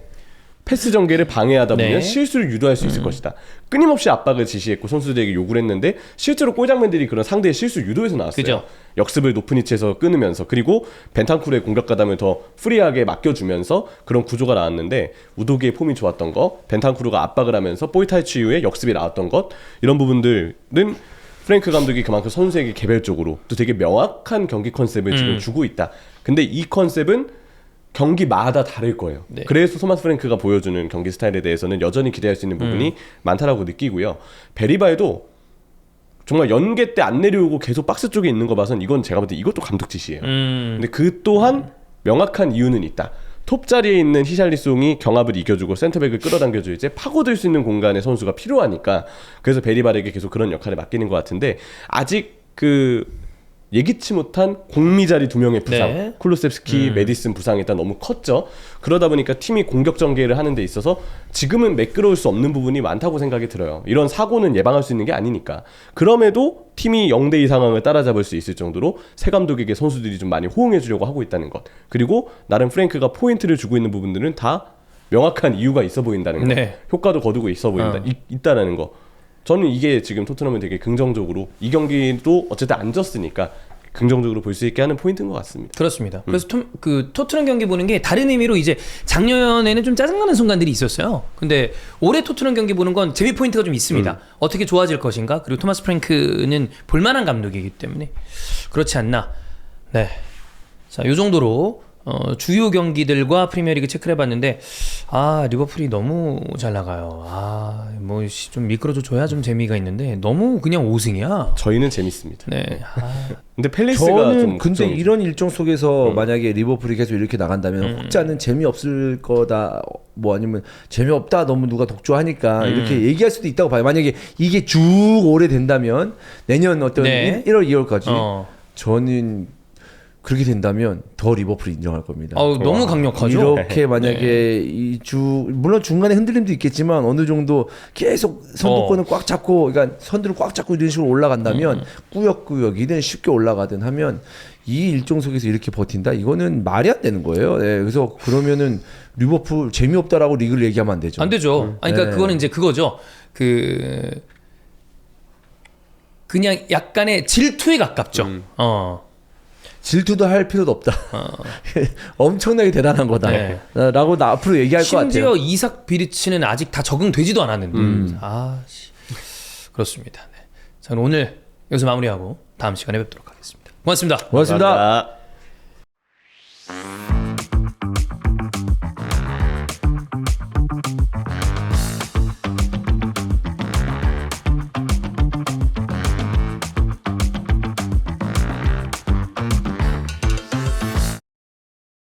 패스 전개를 방해하다 보면 네. 실수를 유도할 수 있을 것이다. 끊임없이 압박을 지시했고 선수들에게 요구를 했는데 실제로 골 장면들이 그런 상대의 실수 유도에서 나왔어요. 그죠. 역습을 높은 위치에서 끊으면서 그리고 벤탄쿠르의 공격 가담을 더 프리하게 맡겨주면서 그런 구조가 나왔는데 우도기의 폼이 좋았던 거, 벤탄쿠르가 압박을 하면서 볼 탈취 이후에 역습이 나왔던 것 이런 부분들은 프랭크 감독이 그만큼 선수에게 개별적으로 또 되게 명확한 경기 컨셉을 지금 주고 있다. 근데 이 컨셉은 경기마다 다를 거예요. 네. 그래서 토마스 프랭크가 보여주는 경기 스타일에 대해서는 여전히 기대할 수 있는 부분이 많다라고 느끼고요. 베리바이도 정말 연계 때 안 내려오고 계속 박스 쪽에 있는 거 봐선 이건 제가 볼 때 이것도 감독 지시예요. 근데 그 또한 명확한 이유는 있다. 톱 자리에 있는 히샬리송이 경합을 이겨주고 센터백을 끌어당겨줘 이제 파고들 수 있는 공간에 선수가 필요하니까 그래서 베리바에게 계속 그런 역할을 맡기는 것 같은데 아직 그 예기치 못한 공미 자리 2명의 부상, 네. 쿨루셉스키, 메디슨 부상이 일단 너무 컸죠. 그러다 보니까 팀이 공격 전개를 하는 데 있어서 지금은 매끄러울 수 없는 부분이 많다고 생각이 들어요. 이런 사고는 예방할 수 있는 게 아니니까. 그럼에도 팀이 0대2 상황을 따라잡을 수 있을 정도로 새 감독에게 선수들이 좀 많이 호응해 주려고 하고 있다는 것. 그리고 나름 프랭크가 포인트를 주고 있는 부분들은 다 명확한 이유가 있어 보인다는 것. 네. 효과도 거두고 있어 보인다. 있다라는 거. 저는 이게 지금 토트넘은 되게 긍정적으로 이 경기도 어쨌든 안 졌으니까 긍정적으로 볼 수 있게 하는 포인트인 것 같습니다. 그렇습니다. 그래서 그 토트넘 경기 보는 게 다른 의미로 이제 작년에는 좀 짜증나는 순간들이 있었어요. 근데 올해 토트넘 경기 보는 건 재미 포인트가 좀 있습니다. 어떻게 좋아질 것인가? 그리고 토마스 프랭크는 볼만한 감독이기 때문에 그렇지 않나. 네. 자, 요 정도로 주요 경기들과 프리미어리그 체크를 해봤는데 리버풀이 너무 잘 나가요. 뭐 좀 미끄러져 줘야 좀 재미가 있는데 너무 그냥 5승이야. 저희는 재밌습니다. 네. 근데 펠리스가 저는 좀 근데 걱정이죠. 이런 일정 속에서 만약에 리버풀이 계속 이렇게 나간다면 혹자는 재미없을 거다 뭐 아니면 재미없다 너무 누가 독주하니까 이렇게 얘기할 수도 있다고 봐요. 만약에 이게 쭉 오래 된다면 내년 어떤 네. 1월 2월까지 저는 그렇게 된다면 더 리버풀 인정할 겁니다. 너무 강력하죠. 이렇게 만약에 이 물론 중간에 흔들림도 있겠지만 어느 정도 계속 선두권을 꽉 잡고 그러니까 선두를 꽉 잡고 이런 식으로 올라간다면 꾸역꾸역이든 쉽게 올라가든 하면 이 일정 속에서 이렇게 버틴다 이거는 말이 안 되는 거예요. 네, 그래서 그러면은 리버풀 재미없다라고 리그를 얘기하면 안 되죠. 안 되죠. 그러니까 네. 그거는 이제 그거죠. 그냥 약간의 질투에 가깝죠. 질투도 할 필요도 없다. 엄청나게 대단한 거다. 네. 라고 나 앞으로 얘기할 것 같아요. 심지어 이삭 비리치는 아직 다 적응되지도 않았는데. 그렇습니다. 네. 자, 그럼 오늘 여기서 마무리하고 다음 시간에 뵙도록 하겠습니다. 고맙습니다. 고맙습니다. 감사합니다.